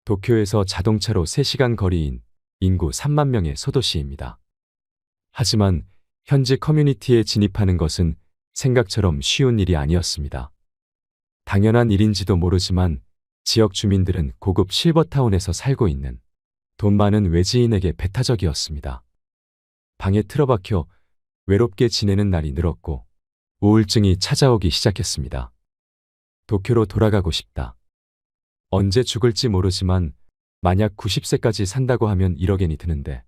도쿄에서 자동차로 3시간 거리인 인구 3만 명의 소도시입니다. 하지만 현지 커뮤니티에 진입하는 것은 생각처럼 쉬운 일이 아니었습니다. 당연한 일인지도 모르지만 지역 주민들은 고급 실버타운에서 살고 있는 돈 많은 외지인에게 배타적이었습니다. 방에 틀어박혀 외롭게 지내는 날이 늘었고 우울증이 찾아오기 시작했습니다. 도쿄로 돌아가고 싶다. 언제 죽을지 모르지만 만약 90세까지 산다고 하면 1억 엔이 드는데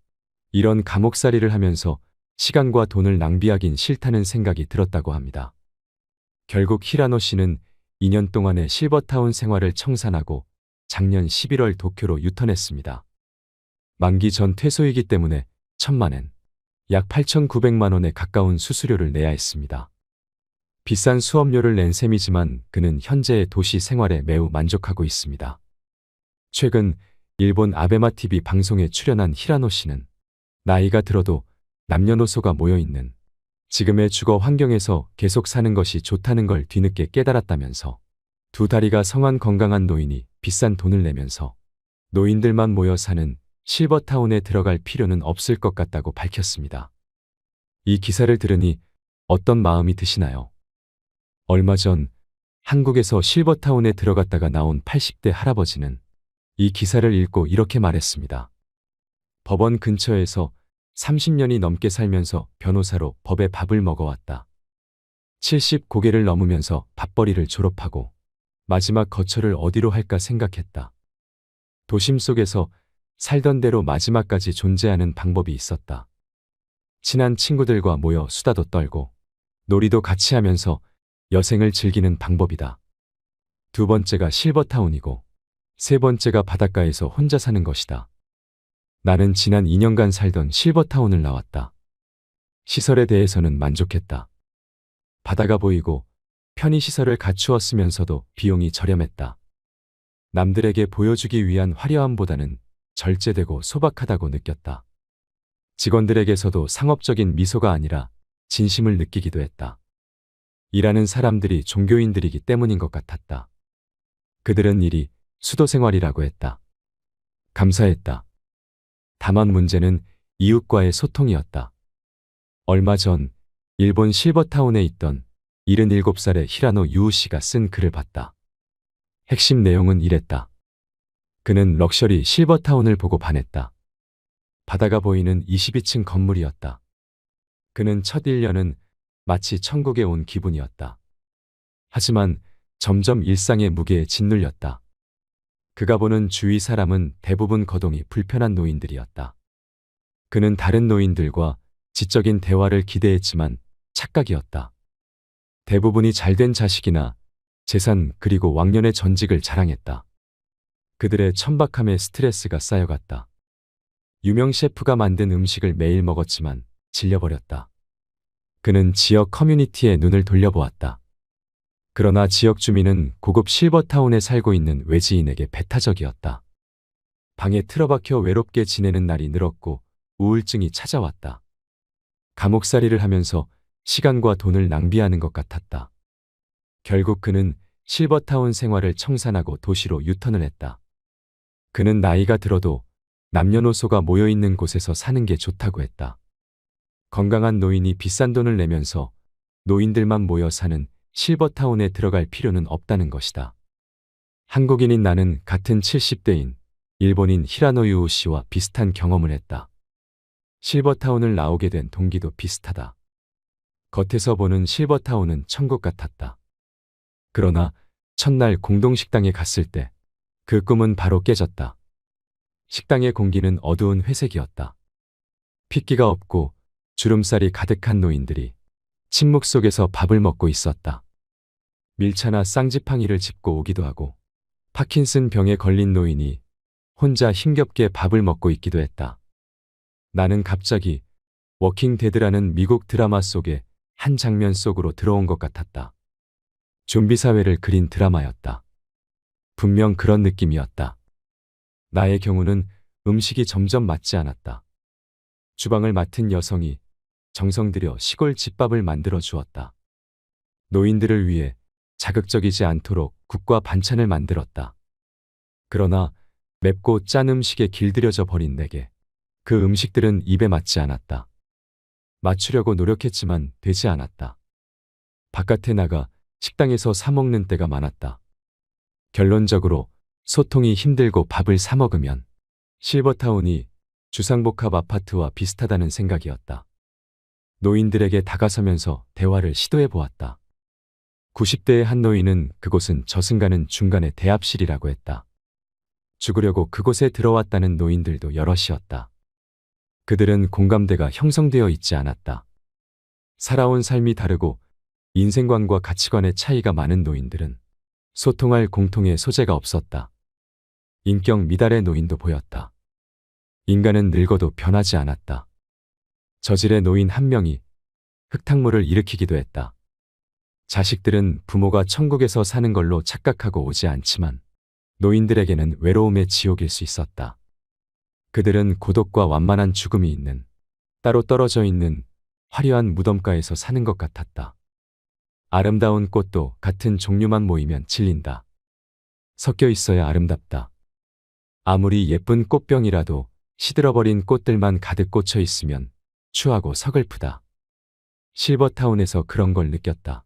이런 감옥살이를 하면서 시간과 돈을 낭비하긴 싫다는 생각이 들었다고 합니다. 결국 히라노 씨는 2년 동안의 실버타운 생활을 청산하고 작년 11월 도쿄로 유턴했습니다. 만기 전 퇴소이기 때문에 1,000만 엔, 약 8,900만 원에 가까운 수수료를 내야 했습니다. 비싼 수업료를 낸 셈이지만 그는 현재의 도시 생활에 매우 만족하고 있습니다. 최근 일본 아베마TV 방송에 출연한 히라노 씨는 나이가 들어도 남녀노소가 모여있는 지금의 주거 환경에서 계속 사는 것이 좋다는 걸 뒤늦게 깨달았다면서 두 다리가 성한 건강한 노인이 비싼 돈을 내면서 노인들만 모여 사는 실버타운에 들어갈 필요는 없을 것 같다고 밝혔습니다. 이 기사를 들으니 어떤 마음이 드시나요? 얼마 전 한국에서 실버타운에 들어갔다가 나온 80대 할아버지는 이 기사를 읽고 이렇게 말했습니다. 법원 근처에서 30년이 넘게 살면서 변호사로 법의 밥을 먹어왔다. 70 고개를 넘으면서 밥벌이를 졸업하고 마지막 거처를 어디로 할까 생각했다. 도심 속에서 살던 대로 마지막까지 존재하는 방법이 있었다. 친한 친구들과 모여 수다도 떨고 놀이도 같이 하면서 여생을 즐기는 방법이다. 두 번째가 실버타운이고 세 번째가 바닷가에서 혼자 사는 것이다. 나는 지난 2년간 살던 실버타운을 나왔다. 시설에 대해서는 만족했다. 바다가 보이고 편의시설을 갖추었으면서도 비용이 저렴했다. 남들에게 보여주기 위한 화려함보다는 절제되고 소박하다고 느꼈다. 직원들에게서도 상업적인 미소가 아니라 진심을 느끼기도 했다. 일하는 사람들이 종교인들이기 때문인 것 같았다. 그들은 일이 수도생활이라고 했다. 감사했다. 다만 문제는 이웃과의 소통이었다. 얼마 전 일본 실버타운에 있던 77살의 히라노 유우 씨가 쓴 글을 봤다. 핵심 내용은 이랬다. 그는 럭셔리 실버타운을 보고 반했다. 바다가 보이는 22층 건물이었다. 그는 첫 1년은 마치 천국에 온 기분이었다. 하지만 점점 일상의 무게에 짓눌렸다. 그가 보는 주위 사람은 대부분 거동이 불편한 노인들이었다. 그는 다른 노인들과 지적인 대화를 기대했지만 착각이었다. 대부분이 잘된 자식이나 재산 그리고 왕년의 전직을 자랑했다. 그들의 천박함에 스트레스가 쌓여갔다. 유명 셰프가 만든 음식을 매일 먹었지만 질려버렸다. 그는 지역 커뮤니티에 눈을 돌려보았다. 그러나 지역 주민은 고급 실버타운에 살고 있는 외지인에게 배타적이었다. 방에 틀어박혀 외롭게 지내는 날이 늘었고 우울증이 찾아왔다. 감옥살이를 하면서 시간과 돈을 낭비하는 것 같았다. 결국 그는 실버타운 생활을 청산하고 도시로 유턴을 했다. 그는 나이가 들어도 남녀노소가 모여있는 곳에서 사는 게 좋다고 했다. 건강한 노인이 비싼 돈을 내면서 노인들만 모여 사는 실버타운에 들어갈 필요는 없다는 것이다. 한국인인 나는 같은 70대인 일본인 히라노유오 씨와 비슷한 경험을 했다. 실버타운을 나오게 된 동기도 비슷하다. 겉에서 보는 실버타운은 천국 같았다. 그러나 첫날 공동식당에 갔을 때 그 꿈은 바로 깨졌다. 식당의 공기는 어두운 회색이었다. 핏기가 없고 주름살이 가득한 노인들이 침묵 속에서 밥을 먹고 있었다. 밀차나 쌍지팡이를 짚고 오기도 하고 파킨슨 병에 걸린 노인이 혼자 힘겹게 밥을 먹고 있기도 했다. 나는 갑자기 워킹 데드라는 미국 드라마 속의 한 장면 속으로 들어온 것 같았다. 좀비 사회를 그린 드라마였다. 분명 그런 느낌이었다. 나의 경우는 음식이 점점 맞지 않았다. 주방을 맡은 여성이 정성 들여 시골 집밥을 만들어 주었다. 노인들을 위해 자극적이지 않도록 국과 반찬을 만들었다. 그러나 맵고 짠 음식에 길들여져 버린 내게 그 음식들은 입에 맞지 않았다. 맞추려고 노력했지만 되지 않았다. 바깥에 나가 식당에서 사 먹는 때가 많았다. 결론적으로 소통이 힘들고 밥을 사 먹으면 실버타운이 주상복합 아파트와 비슷하다는 생각이었다. 노인들에게 다가서면서 대화를 시도해 보았다. 90대의 한 노인은 그곳은 저승가는 중간에 대합실이라고 했다. 죽으려고 그곳에 들어왔다는 노인들도 여럿이었다. 그들은 공감대가 형성되어 있지 않았다. 살아온 삶이 다르고 인생관과 가치관의 차이가 많은 노인들은 소통할 공통의 소재가 없었다. 인격 미달의 노인도 보였다. 인간은 늙어도 변하지 않았다. 저질의 노인 한 명이 흙탕물을 일으키기도 했다. 자식들은 부모가 천국에서 사는 걸로 착각하고 오지 않지만 노인들에게는 외로움의 지옥일 수 있었다. 그들은 고독과 완만한 죽음이 있는 따로 떨어져 있는 화려한 무덤가에서 사는 것 같았다. 아름다운 꽃도 같은 종류만 모이면 질린다. 섞여 있어야 아름답다. 아무리 예쁜 꽃병이라도 시들어버린 꽃들만 가득 꽂혀 있으면 추하고 서글프다. 실버타운에서 그런 걸 느꼈다.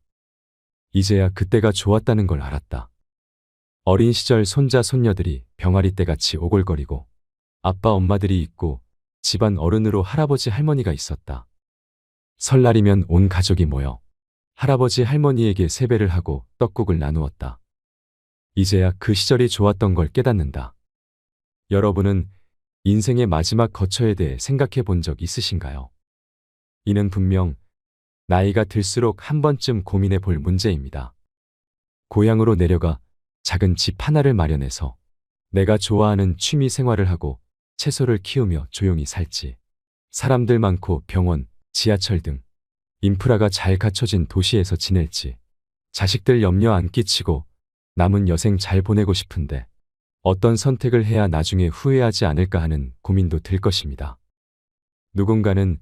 이제야 그때가 좋았다는 걸 알았다. 어린 시절 손자 손녀들이 병아리 떼같이 오골거리고 아빠 엄마들이 있고 집안 어른으로 할아버지 할머니가 있었다. 설날이면 온 가족이 모여 할아버지 할머니에게 세배를 하고 떡국을 나누었다. 이제야 그 시절이 좋았던 걸 깨닫는다. 여러분은 인생의 마지막 거처에 대해 생각해 본 적 있으신가요? 이는 분명 나이가 들수록 한 번쯤 고민해 볼 문제입니다. 고향으로 내려가 작은 집 하나를 마련해서 내가 좋아하는 취미 생활을 하고 채소를 키우며 조용히 살지. 사람들 많고 병원, 지하철 등 인프라가 잘 갖춰진 도시에서 지낼지. 자식들 염려 안 끼치고 남은 여생 잘 보내고 싶은데 어떤 선택을 해야 나중에 후회하지 않을까 하는 고민도 들 것입니다. 누군가는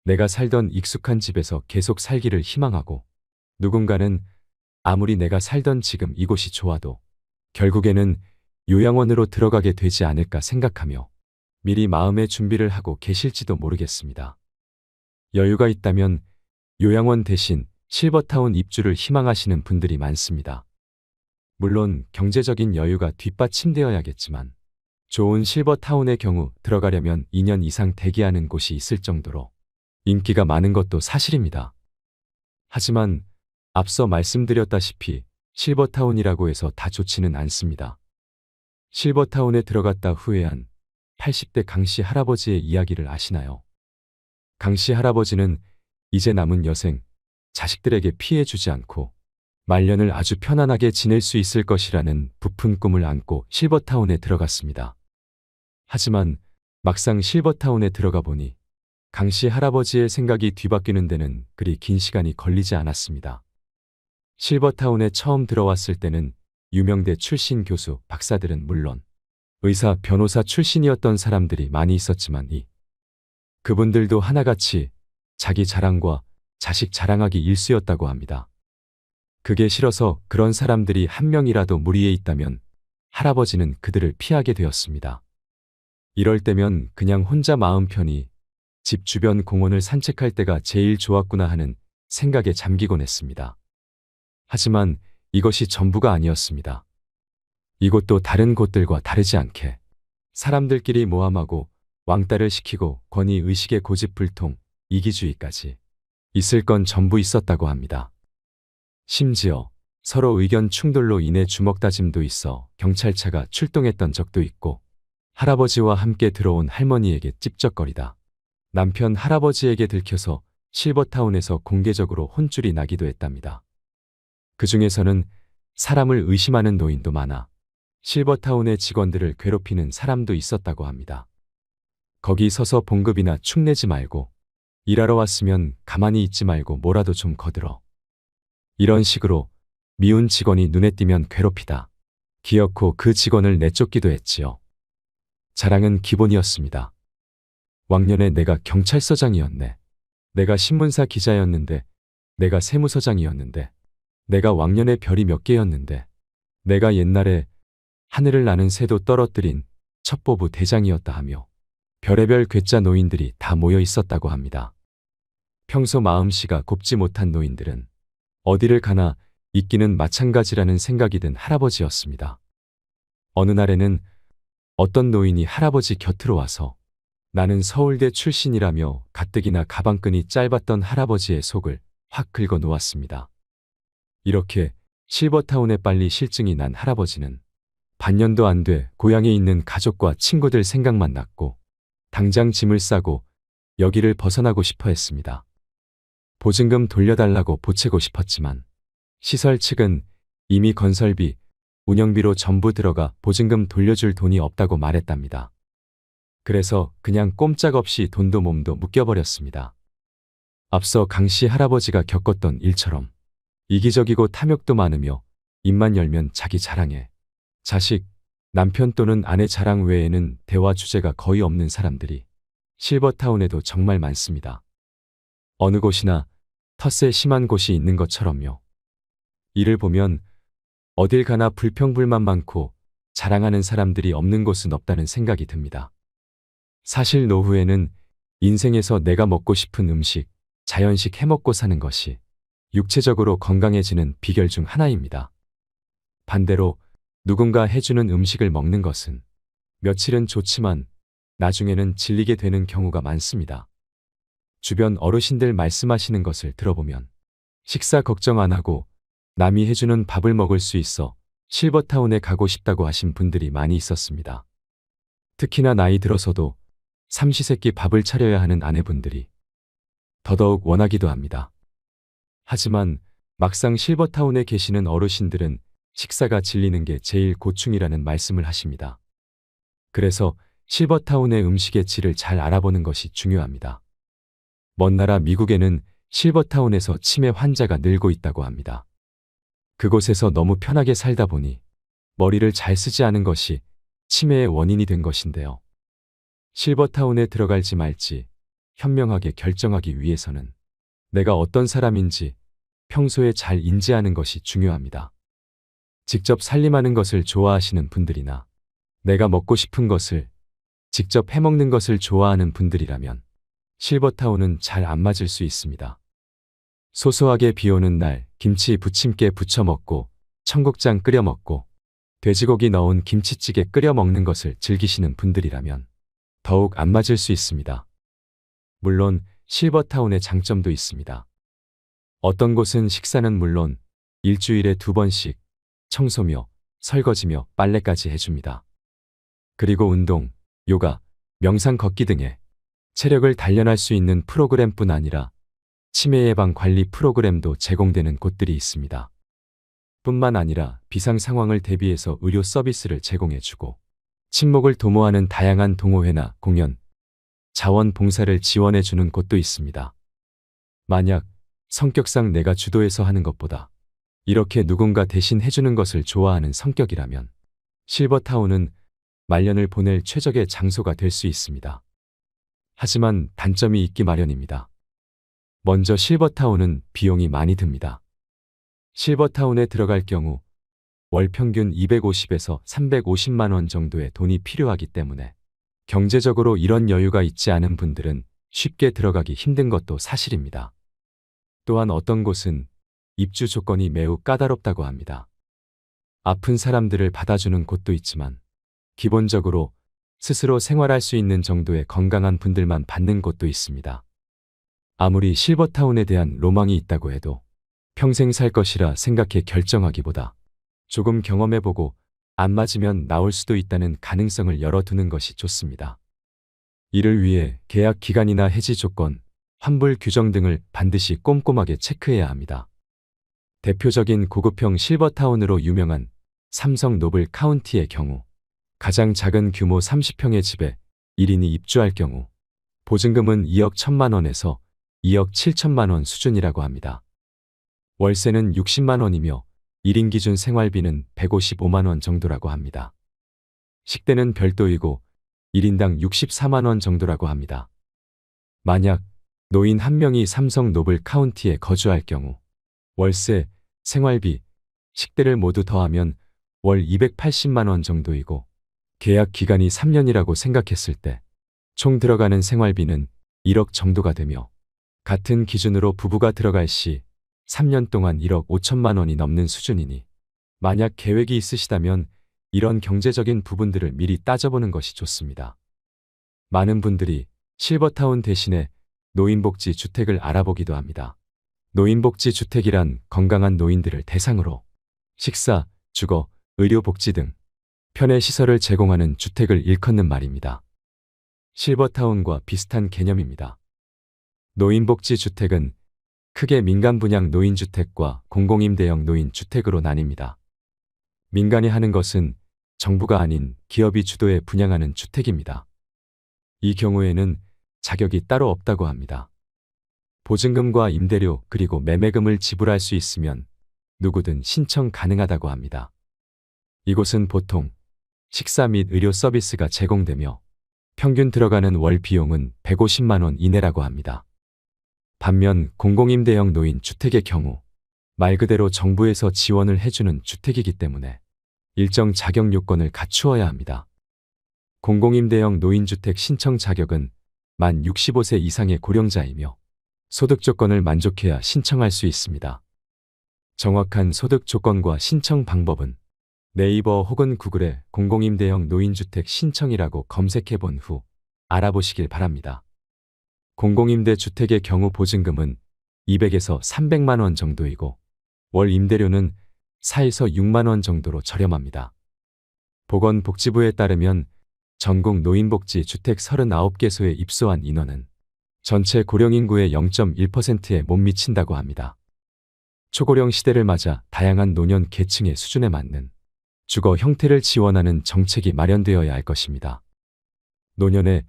내가 살던 익숙한 집에서 계속 살기를 희망하고 누군가는 아무리 내가 살던 지금 이곳이 좋아도 결국에는 요양원으로 들어가게 되지 않을까 생각하며 미리 마음의 준비를 하고 계실지도 모르겠습니다. 여유가 있다면 요양원 대신 실버타운 입주를 희망하시는 분들이 많습니다. 물론 경제적인 여유가 뒷받침되어야겠지만 좋은 실버타운의 경우 들어가려면 2년 이상 대기하는 곳이 있을 정도로 인기가 많은 것도 사실입니다. 하지만 앞서 말씀드렸다시피 실버타운이라고 해서 다 좋지는 않습니다. 실버타운에 들어갔다 후회한 80대 강씨 할아버지의 이야기를 아시나요? 강씨 할아버지는 이제 남은 여생, 자식들에게 피해 주지 않고 말년을 아주 편안하게 지낼 수 있을 것이라는 부푼 꿈을 안고 실버타운에 들어갔습니다. 하지만 막상 실버타운에 들어가 보니 강씨 할아버지의 생각이 뒤바뀌는 데는 그리 긴 시간이 걸리지 않았습니다. 실버타운에 처음 들어왔을 때는 유명대 출신 교수, 박사들은 물론 의사, 변호사 출신이었던 사람들이 많이 있었지만 그분들도 하나같이 자기 자랑과 자식 자랑하기 일쑤였다고 합니다. 그게 싫어서 그런 사람들이 한 명이라도 무리에 있다면 할아버지는 그들을 피하게 되었습니다. 이럴 때면 그냥 혼자 마음 편히 집 주변 공원을 산책할 때가 제일 좋았구나 하는 생각에 잠기곤 했습니다. 하지만 이것이 전부가 아니었습니다. 이곳도 다른 곳들과 다르지 않게 사람들끼리 모함하고 왕따를 시키고 권위의식의 고집불통, 이기주의까지 있을 건 전부 있었다고 합니다. 심지어 서로 의견 충돌로 인해 주먹다짐도 있어 경찰차가 출동했던 적도 있고 할아버지와 함께 들어온 할머니에게 찝쩍거리다 남편 할아버지에게 들켜서 실버타운에서 공개적으로 혼쭐이 나기도 했답니다. 그 중에서는 사람을 의심하는 노인도 많아 실버타운의 직원들을 괴롭히는 사람도 있었다고 합니다. 거기 서서 봉급이나 축내지 말고 일하러 왔으면 가만히 있지 말고 뭐라도 좀 거들어. 이런 식으로 미운 직원이 눈에 띄면 괴롭히다. 기어코 그 직원을 내쫓기도 했지요. 자랑은 기본이었습니다. 왕년에 내가 경찰서장이었네. 내가 신문사 기자였는데. 내가 세무서장이었는데. 내가 왕년에 별이 몇 개였는데. 내가 옛날에 하늘을 나는 새도 떨어뜨린 첩보부 대장이었다 하며 별의별 괴짜 노인들이 다 모여 있었다고 합니다. 평소 마음씨가 곱지 못한 노인들은 어디를 가나 있기는 마찬가지라는 생각이 든 할아버지였습니다. 어느 날에는 어떤 노인이 할아버지 곁으로 와서 나는 서울대 출신이라며 가뜩이나 가방끈이 짧았던 할아버지의 속을 확 긁어 놓았습니다. 이렇게 실버타운에 빨리 실증이 난 할아버지는 반년도 안 돼 고향에 있는 가족과 친구들 생각만 났고 당장 짐을 싸고 여기를 벗어나고 싶어 했습니다. 보증금 돌려달라고 보채고 싶었지만 시설 측은 이미 건설비, 운영비로 전부 들어가 보증금 돌려줄 돈이 없다고 말했답니다. 그래서 그냥 꼼짝없이 돈도 몸도 묶여버렸습니다. 앞서 강씨 할아버지가 겪었던 일처럼 이기적이고 탐욕도 많으며 입만 열면 자기 자랑해 자식, 남편 또는 아내 자랑 외에는 대화 주제가 거의 없는 사람들이 실버타운에도 정말 많습니다. 어느 곳이나 텃세 심한 곳이 있는 것처럼요. 이를 보면 어딜 가나 불평불만 많고 자랑하는 사람들이 없는 곳은 없다는 생각이 듭니다. 사실 노후에는 인생에서 내가 먹고 싶은 음식, 자연식 해먹고 사는 것이 육체적으로 건강해지는 비결 중 하나입니다. 반대로 누군가 해주는 음식을 먹는 것은 며칠은 좋지만 나중에는 질리게 되는 경우가 많습니다. 주변 어르신들 말씀하시는 것을 들어보면 식사 걱정 안 하고 남이 해주는 밥을 먹을 수 있어 실버타운에 가고 싶다고 하신 분들이 많이 있었습니다. 특히나 나이 들어서도 삼시세끼 밥을 차려야 하는 아내분들이 더더욱 원하기도 합니다. 하지만 막상 실버타운에 계시는 어르신들은 식사가 질리는 게 제일 고충이라는 말씀을 하십니다. 그래서 실버타운의 음식의 질을 잘 알아보는 것이 중요합니다. 먼 나라 미국에는 실버타운에서 치매 환자가 늘고 있다고 합니다. 그곳에서 너무 편하게 살다 보니 머리를 잘 쓰지 않은 것이 치매의 원인이 된 것인데요. 실버타운에 들어갈지 말지 현명하게 결정하기 위해서는 내가 어떤 사람인지 평소에 잘 인지하는 것이 중요합니다. 직접 살림하는 것을 좋아하시는 분들이나 내가 먹고 싶은 것을 직접 해먹는 것을 좋아하는 분들이라면 실버타운은 잘 안 맞을 수 있습니다. 소소하게 비 오는 날 김치 부침개 부쳐 먹고 청국장 끓여 먹고 돼지고기 넣은 김치찌개 끓여 먹는 것을 즐기시는 분들이라면 더욱 안 맞을 수 있습니다. 물론 실버타운의 장점도 있습니다. 어떤 곳은 식사는 물론 일주일에 2번씩 청소며 설거지며 빨래까지 해줍니다. 그리고 운동, 요가, 명상 걷기 등의 체력을 단련할 수 있는 프로그램뿐 아니라 치매 예방 관리 프로그램도 제공되는 곳들이 있습니다. 뿐만 아니라 비상 상황을 대비해서 의료 서비스를 제공해주고 친목을 도모하는 다양한 동호회나 공연, 자원봉사를 지원해주는 곳도 있습니다. 만약 성격상 내가 주도해서 하는 것보다 이렇게 누군가 대신 해주는 것을 좋아하는 성격이라면 실버타운은 말년을 보낼 최적의 장소가 될 수 있습니다. 하지만 단점이 있기 마련입니다. 먼저 실버타운은 비용이 많이 듭니다. 실버타운에 들어갈 경우 월 평균 250에서 350만 원 정도의 돈이 필요하기 때문에 경제적으로 이런 여유가 있지 않은 분들은 쉽게 들어가기 힘든 것도 사실입니다. 또한 어떤 곳은 입주 조건이 매우 까다롭다고 합니다. 아픈 사람들을 받아주는 곳도 있지만 기본적으로 스스로 생활할 수 있는 정도의 건강한 분들만 받는 곳도 있습니다. 아무리 실버타운에 대한 로망이 있다고 해도 평생 살 것이라 생각해 결정하기보다 조금 경험해보고 안 맞으면 나올 수도 있다는 가능성을 열어두는 것이 좋습니다. 이를 위해 계약 기간이나 해지 조건, 환불 규정 등을 반드시 꼼꼼하게 체크해야 합니다. 대표적인 고급형 실버타운으로 유명한 삼성 노블 카운티의 경우 가장 작은 규모 30평의 집에 1인이 입주할 경우 보증금은 2억 1천만 원에서 2억 7천만 원 수준이라고 합니다. 월세는 60만 원이며 1인 기준 생활비는 155만 원 정도라고 합니다. 식대는 별도이고 1인당 64만 원 정도라고 합니다. 만약 노인 한 명이 삼성 노블 카운티에 거주할 경우 월세, 생활비, 식대를 모두 더하면 월 280만 원 정도이고 계약 기간이 3년이라고 생각했을 때 총 들어가는 생활비는 1억 정도가 되며 같은 기준으로 부부가 들어갈 시 3년 동안 1억 5천만 원이 넘는 수준이니 만약 계획이 있으시다면 이런 경제적인 부분들을 미리 따져보는 것이 좋습니다. 많은 분들이 실버타운 대신에 노인복지 주택을 알아보기도 합니다. 노인복지 주택이란 건강한 노인들을 대상으로 식사, 주거, 의료복지 등 편의 시설을 제공하는 주택을 일컫는 말입니다. 실버타운과 비슷한 개념입니다. 노인복지 주택은 크게 민간 분양 노인주택과 공공임대형 노인주택으로 나뉩니다. 민간이 하는 것은 정부가 아닌 기업이 주도해 분양하는 주택입니다. 이 경우에는 자격이 따로 없다고 합니다. 보증금과 임대료 그리고 매매금을 지불할 수 있으면 누구든 신청 가능하다고 합니다. 이곳은 보통 식사 및 의료 서비스가 제공되며 평균 들어가는 월 비용은 150만 원 이내라고 합니다. 반면 공공임대형 노인주택의 경우 말 그대로 정부에서 지원을 해주는 주택이기 때문에 일정 자격 요건을 갖추어야 합니다. 공공임대형 노인주택 신청 자격은 만 65세 이상의 고령자이며 소득 조건을 만족해야 신청할 수 있습니다. 정확한 소득 조건과 신청 방법은 네이버 혹은 구글에 공공임대형 노인주택 신청이라고 검색해 본 후 알아보시길 바랍니다. 공공임대 주택의 경우 보증금은 200에서 300만 원 정도이고 월 임대료는 4에서 6만 원 정도로 저렴합니다. 보건복지부에 따르면 전국 노인복지 주택 39개소에 입소한 인원은 전체 고령인구의 0.1%에 못 미친다고 합니다. 초고령 시대를 맞아 다양한 노년 계층의 수준에 맞는 주거 형태를 지원하는 정책이 마련되어야 할 것입니다. 노년에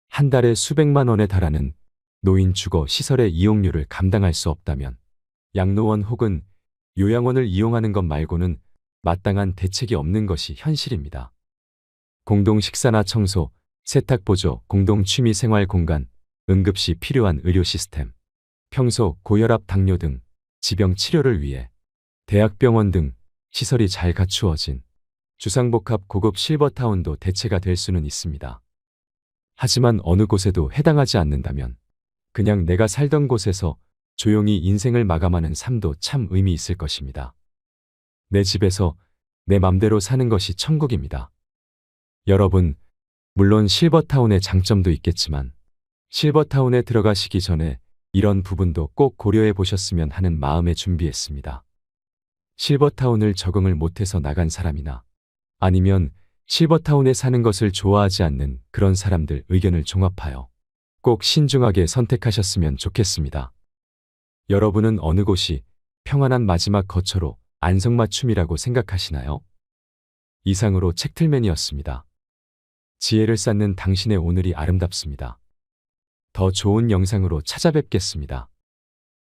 한 달에 수백만 원에 달하는 노인 주거 시설의 이용료를 감당할 수 없다면 양로원 혹은 요양원을 이용하는 것 말고는 마땅한 대책이 없는 것이 현실입니다. 공동 식사나 청소, 세탁 보조, 공동 취미 생활 공간, 응급시 필요한 의료 시스템, 평소 고혈압 당뇨 등 지병 치료를 위해 대학병원 등 시설이 잘 갖추어진 주상복합 고급 실버타운도 대체가 될 수는 있습니다. 하지만 어느 곳에도 해당하지 않는다면 그냥 내가 살던 곳에서 조용히 인생을 마감하는 삶도 참 의미 있을 것입니다. 내 집에서 내 맘대로 사는 것이 천국입니다. 여러분, 물론 실버타운의 장점도 있겠지만 실버타운에 들어가시기 전에 이런 부분도 꼭 고려해 보셨으면 하는 마음에 준비했습니다. 실버타운을 적응을 못해서 나간 사람이나 아니면 실버타운에 사는 것을 좋아하지 않는 그런 사람들 의견을 종합하여 꼭 신중하게 선택하셨으면 좋겠습니다. 여러분은 어느 곳이 평안한 마지막 거처로 안성맞춤이라고 생각하시나요? 이상으로 책틀맨이었습니다. 지혜를 쌓는 당신의 오늘이 아름답습니다. 더 좋은 영상으로 찾아뵙겠습니다.